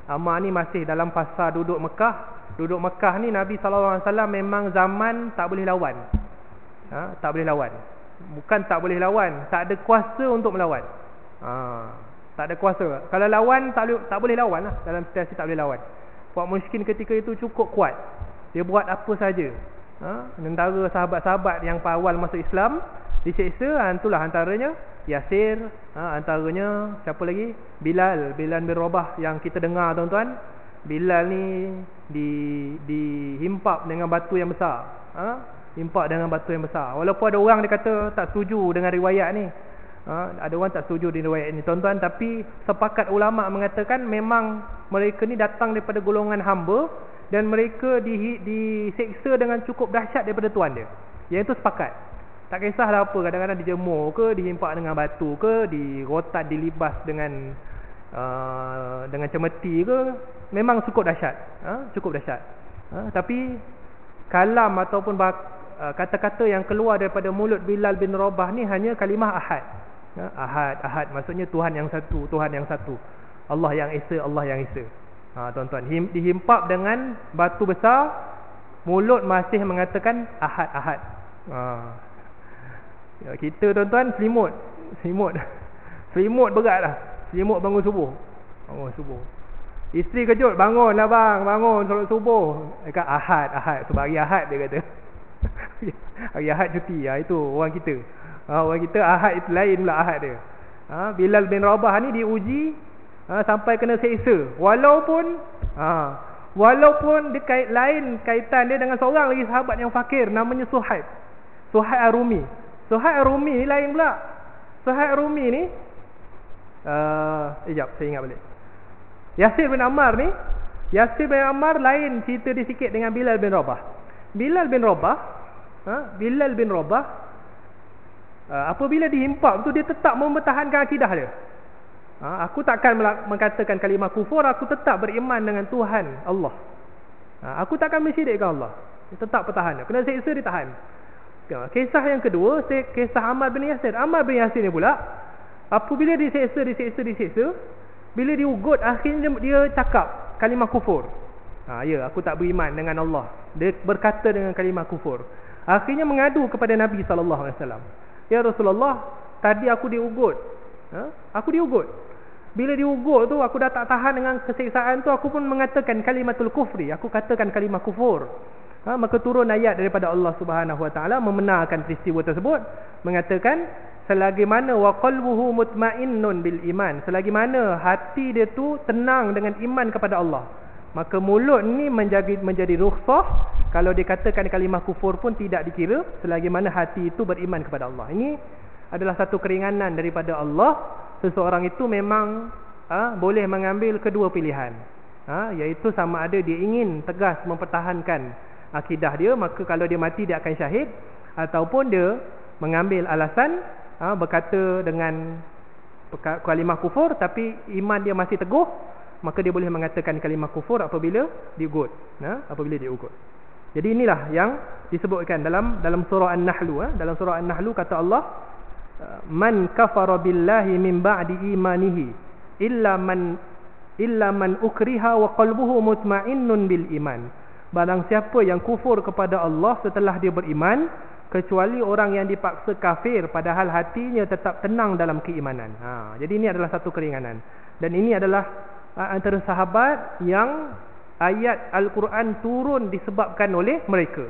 Ammar ni masih dalam fasa duduk Mekah. Duduk Mekah ni Nabi SAW memang zaman tak boleh lawan. Tak boleh lawan. Bukan tak boleh lawan, tak ada kuasa untuk melawan. Tak ada kuasa. Kalau lawan tak boleh lawan lah. Dalam situasi tak boleh lawan. Puak musyrikin ketika itu cukup kuat. Dia buat apa saja. Antara sahabat-sahabat yang awal masuk Islam diseksa, itulah antaranya Yasir, antaranya siapa lagi? Bilal bin Rabah yang kita dengar tuan-tuan. Bilal ni dihimpap dengan batu yang besar. Himpak dengan batu yang besar. Walaupun ada orang dia kata tak setuju dengan riwayat ni. Ada orang tak setuju dengan riwayat ni tuan-tuan, tapi sepakat ulama mengatakan memang mereka ni datang daripada golongan hamba dan mereka diseksa dengan cukup dahsyat daripada tuan dia. Yang itu sepakat. Tak kisahlah apa, kadang-kadang dijemur ke, dihimpak dengan batu ke, dirotat, dilibas dengan cemeti ke, memang cukup dahsyat. Cukup dahsyat. Tapi kalam ataupun kata-kata yang keluar daripada mulut Bilal bin Rabah ni hanya kalimah ahad. Ahad maksudnya Tuhan yang satu, Tuhan yang satu, Allah yang esa, Allah yang esa. Tuan-tuan, dihimpap dengan batu besar, mulut masih mengatakan ahad. Kita tuan-tuan selimut beratlah. Selimut bangun subuh. Isteri kejut, bangunlah bang, bangun solat subuh. Dekat ahad sebab hari ahad dia kata. Hari ahad cuti. Itu orang kita. Orang kita ahad itu lain pula ahad dia. Bilal bin Rabah ni diuji sampai kena seksa. Walaupun dia lain kaitan dia dengan seorang lagi sahabat yang fakir namanya Suhaib Ar-Rumi. Suhaib Ar-Rumi ni lain pula. Suhaib Ar-Rumi ni saya ingat balik. Yasir bin Ammar lain cerita dia sikit dengan Bilal bin Rabah. Bilal bin Rabah apabila dihimpap tu dia tetap mempertahankan akidah dia. Aku takkan mengatakan kalimah kufur, aku tetap beriman dengan Tuhan Allah. Aku takkan mensyirikkan Allah. Dia tetap pertahan. Kena seksa dia tahan. Kisah yang kedua, kisah Ammar bin Yasir. Ammar bin Yasir ni pula, apabila diseksa, bila diugut, akhirnya dia cakap kalimah kufur. Aku tak beriman dengan Allah. Dia berkata dengan kalimah kufur. Akhirnya mengadu kepada Nabi SAW. Ya Rasulullah, tadi aku diugut. Aku diugut. Bila diugut tu, aku dah tak tahan dengan keseksaan tu, aku pun mengatakan kalimatul kufri. Aku katakan kalimah kufur. Maka turun ayat daripada Allah Subhanahu Wa Taala membenarkan peristiwa tersebut, mengatakan selagi mana wa qalbuhu mutmainnun bil iman, selagi mana hati dia tu tenang dengan iman kepada Allah, maka mulut ni menjadi rukhsah. Kalau dikatakan kalimah kufur pun tidak dikira selagi mana hati itu beriman kepada Allah. Ini adalah satu keringanan daripada Allah. Seseorang itu memang boleh mengambil kedua pilihan, iaitu sama ada dia ingin tegas mempertahankan akidah dia, maka kalau dia mati dia akan syahid, ataupun dia mengambil alasan berkata dengan kalimah kufur tapi iman dia masih teguh, maka dia boleh mengatakan kalimah kufur apabila diugut. Apabila diugut. Jadi inilah yang disebutkan dalam surah An-Nahl. Dalam surah An-Nahl kata Allah, man kafara billahi min ba'di imanihi illa man ukriha wa qalbuhu mutmainnun bil iman. Barang siapa yang kufur kepada Allah setelah dia beriman, kecuali orang yang dipaksa kafir padahal hatinya tetap tenang dalam keimanan. Jadi ini adalah satu keringanan. Dan ini adalah antara sahabat yang ayat Al-Quran turun disebabkan oleh mereka.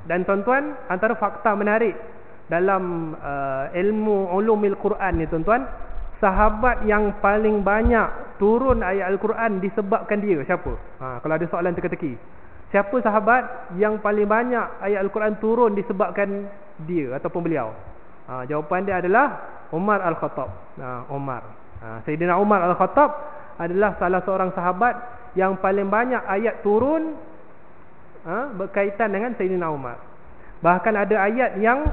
Dan tuan-tuan, antara fakta menarik dalam ilmu ulumil Quran ni tuan-tuan, sahabat yang paling banyak turun ayat Al-Quran disebabkan dia siapa? Kalau ada soalan teka-teki, siapa sahabat yang paling banyak ayat Al-Quran turun disebabkan dia ataupun beliau? Jawapan dia adalah Umar Al-Khattab. Sayyidina Umar Al-Khattab adalah salah seorang sahabat yang paling banyak ayat turun berkaitan dengan Sayyidina Umar. Bahkan ada ayat yang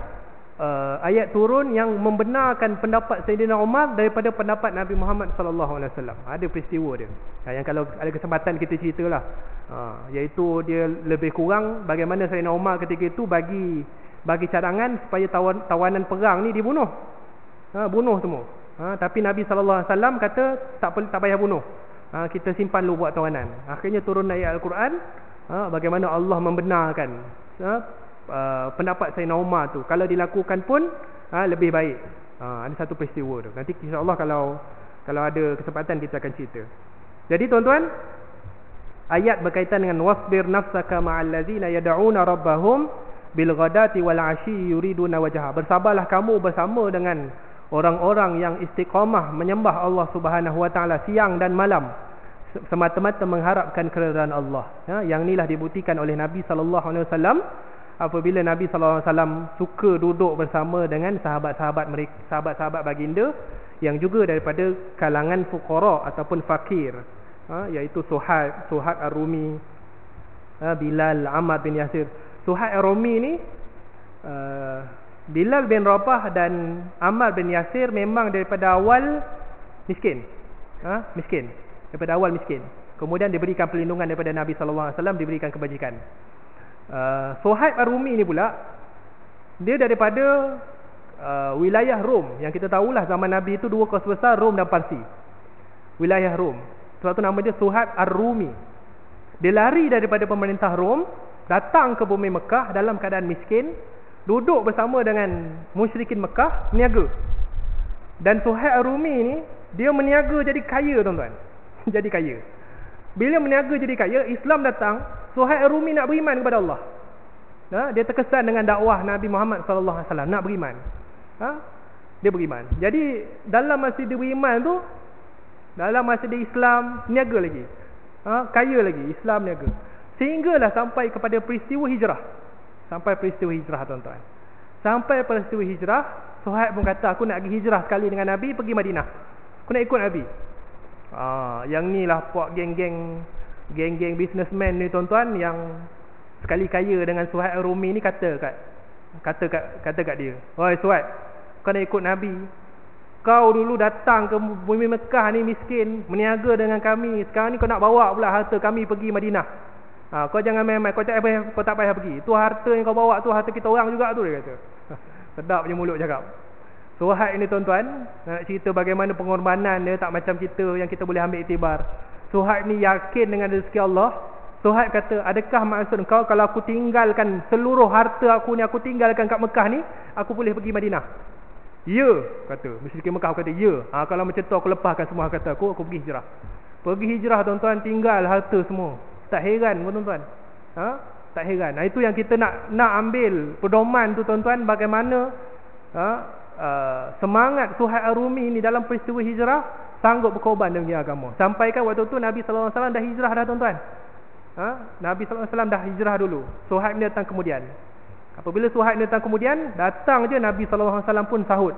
ayat turun yang membenarkan pendapat Sayyidina Umar daripada pendapat Nabi Muhammad sallallahu alaihi wasallam. Ada peristiwa dia. Yang kalau ada kesempatan kita ceritalah. Iaitu dia lebih kurang bagaimana Sayyidina Umar ketika itu bagi cadangan supaya tawanan perang ni dibunuh. Bunuh semua. Tapi Nabi sallallahu alaihi wasallam kata tak payah bunuh. Kita simpan dulu buat tawanan. Akhirnya turun ayat Al-Quran bagaimana Allah membenarkan pendapat Sayyidina Umar tu, kalau dilakukan pun lebih baik. Ada satu peristiwa tu. Nanti insya-Allah kalau ada kesempatan kita akan cerita. Jadi tuan-tuan, ayat berkaitan dengan wasbir nafsaka ma'al ladzina yad'una rabbahum bil ghadati wal 'ashyi yuriduna wajha. Bersabarlah kamu bersama dengan orang-orang yang istiqamah menyembah Allah Subhanahu wa taala siang dan malam semata-mata mengharapkan keridaan Allah. Yang inilah dibuktikan oleh Nabi sallallahu alaihi wasallam apabila Nabi sallallahu alaihi wasallam suka duduk bersama dengan sahabat-sahabat mereka, sahabat-sahabat baginda yang juga daripada kalangan fuqara ataupun fakir, iaitu Suhaib Ar-Rumi, Bilal, Ammar bin Yasir. Suhaib Ar-Rumi ni, Bilal bin Rabah dan Ammar bin Yasir memang daripada awal miskin. Miskin. Daripada awal miskin. Kemudian diberikan perlindungan daripada Nabi sallallahu alaihi wasallam, diberikan kebajikan. Suhaib Ar-Rumi ni pula, dia daripada wilayah Rom. Yang kita tahulah zaman Nabi itu dua kuasa besar, Rom dan Parsi. Wilayah Rom. Sebab tu nama dia Suhaib Ar-Rumi. Dia lari daripada pemerintah Rom, datang ke bumi Mekah dalam keadaan miskin, duduk bersama dengan musyrikin Mekah, meniaga. Dan Suhaib Ar-Rumi ni, dia meniaga jadi kaya tuan-tuan. Jadi kaya. Bila meniaga jadi kaya, Islam datang, Suhaib Ar-Rumi nak beriman kepada Allah. Dia terkesan dengan dakwah Nabi Muhammad sallallahu alaihi wasallam, nak beriman. Dia beriman. Jadi dalam masa dia beriman tu, dalam masa dia Islam, niaga lagi. Kaya lagi, Islam niaga. Sehinggalah sampai kepada peristiwa hijrah. Sampai peristiwa hijrah tuan-tuan. Sampai peristiwa hijrah, Suhaib pun kata, aku nak pergi hijrah sekali dengan Nabi, pergi Madinah. Aku nak ikut Nabi. Yang ni lah puak geng-geng businessman ni tuan-tuan, yang sekali kaya dengan Suhaib Ar-Rumi ni kata kat dia, "Oi Suhaib, kau nak ikut Nabi. Kau dulu datang ke bumi Mekah ni miskin, meniaga dengan kami. Sekarang ni kau nak bawa pula harta kami pergi Madinah. Kau jangan main-main, kau tak payah pergi. Tu harta yang kau bawa tu harta kita orang juga tu," dia kata. Sedap je mulut cakap. Suhaib ni tuan-tuan, nak cerita bagaimana pengorbanan dia, tak macam kita yang kita boleh ambil iktibar. Suhaib ni yakin dengan rezeki Allah. Suhaib kata, adakah maksud kau kalau aku tinggalkan seluruh harta aku ni, aku tinggalkan kat Mekah ni, aku boleh pergi Madinah? Ya, kata musyrikin Mekah. Kata ya. Kalau macam tu aku lepaskan semua harta aku pergi hijrah. Pergi hijrah tuan-tuan, tinggal harta semua. Tak heran pun tuan-tuan. Tak heran. Itu yang kita nak ambil pedoman tu tuan-tuan, bagaimana semangat Suhaib Ar-Rumi ni dalam peristiwa hijrah sanggup berkorban demi agama. Sampaikan waktu tu Nabi sallallahu alaihi wasallam dah hijrah dah tuan-tuan. Nabi sallallahu alaihi wasallam dah hijrah dulu. Suhaib ni datang kemudian. Apabila Suhaib ni datang kemudian, datang je Nabi sallallahu alaihi wasallam pun sahut.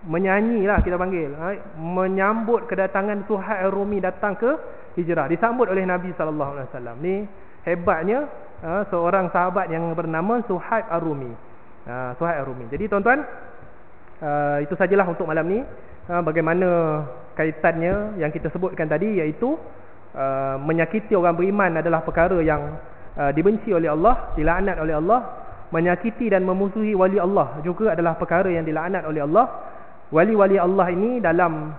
Menyanyilah kita panggil. Menyambut kedatangan Suhaib Ar-Rumi datang ke hijrah. Disambut oleh Nabi sallallahu alaihi wasallam. Ni hebatnya seorang sahabat yang bernama Suhaib Ar-Rumi. Suhaib Ar-Rumi. Jadi tuan-tuan, Itu sajalah untuk malam ni. Bagaimana kaitannya yang kita sebutkan tadi, iaitu menyakiti orang beriman adalah perkara yang dibenci oleh Allah, dilaknat oleh Allah. Menyakiti dan memusuhi wali Allah juga adalah perkara yang dilaknat oleh Allah. Wali-wali Allah ini dalam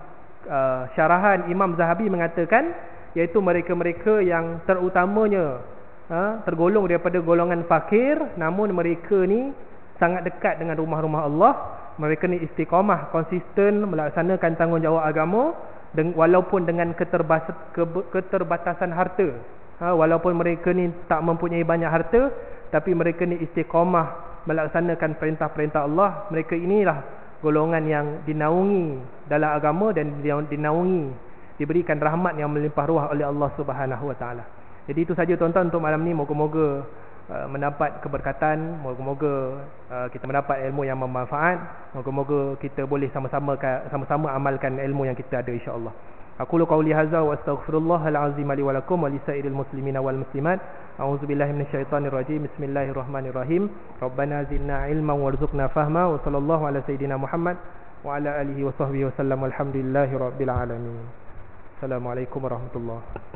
syarahan Imam Zahabi mengatakan, iaitu mereka-mereka yang terutamanya tergolong daripada golongan fakir, namun mereka ni sangat dekat dengan rumah-rumah Allah. Mereka ni istiqamah, konsisten melaksanakan tanggungjawab agama walaupun dengan keterbatasan harta. Walaupun mereka ni tak mempunyai banyak harta, tapi mereka ni istiqamah melaksanakan perintah-perintah Allah. Mereka inilah golongan yang dinaungi dalam agama dan dinaungi, diberikan rahmat yang melimpah ruah oleh Allah Subhanahu Wa Taala. Jadi itu saja tuan-tuan untuk malam ni. Moga-moga mendapat keberkatan, moga-moga kita mendapat ilmu yang bermanfaat, moga-moga kita boleh sama-sama amalkan ilmu yang kita ada, insya-Allah. Aqulu qawli hadza wa astaghfirullahal azim li wa lakum wa lisairil muslimina wal muslimat. A'udzubillahi minasyaitonir rajim. Bismillahirrahmanirrahim. Rabbana zidna ilman warzuqna fahma wa sallallahu ala sayidina Muhammad wa ala alihi wa sahbihi wasallam. Walhamdulillahirabbil alamin. Assalamualaikum warahmatullahi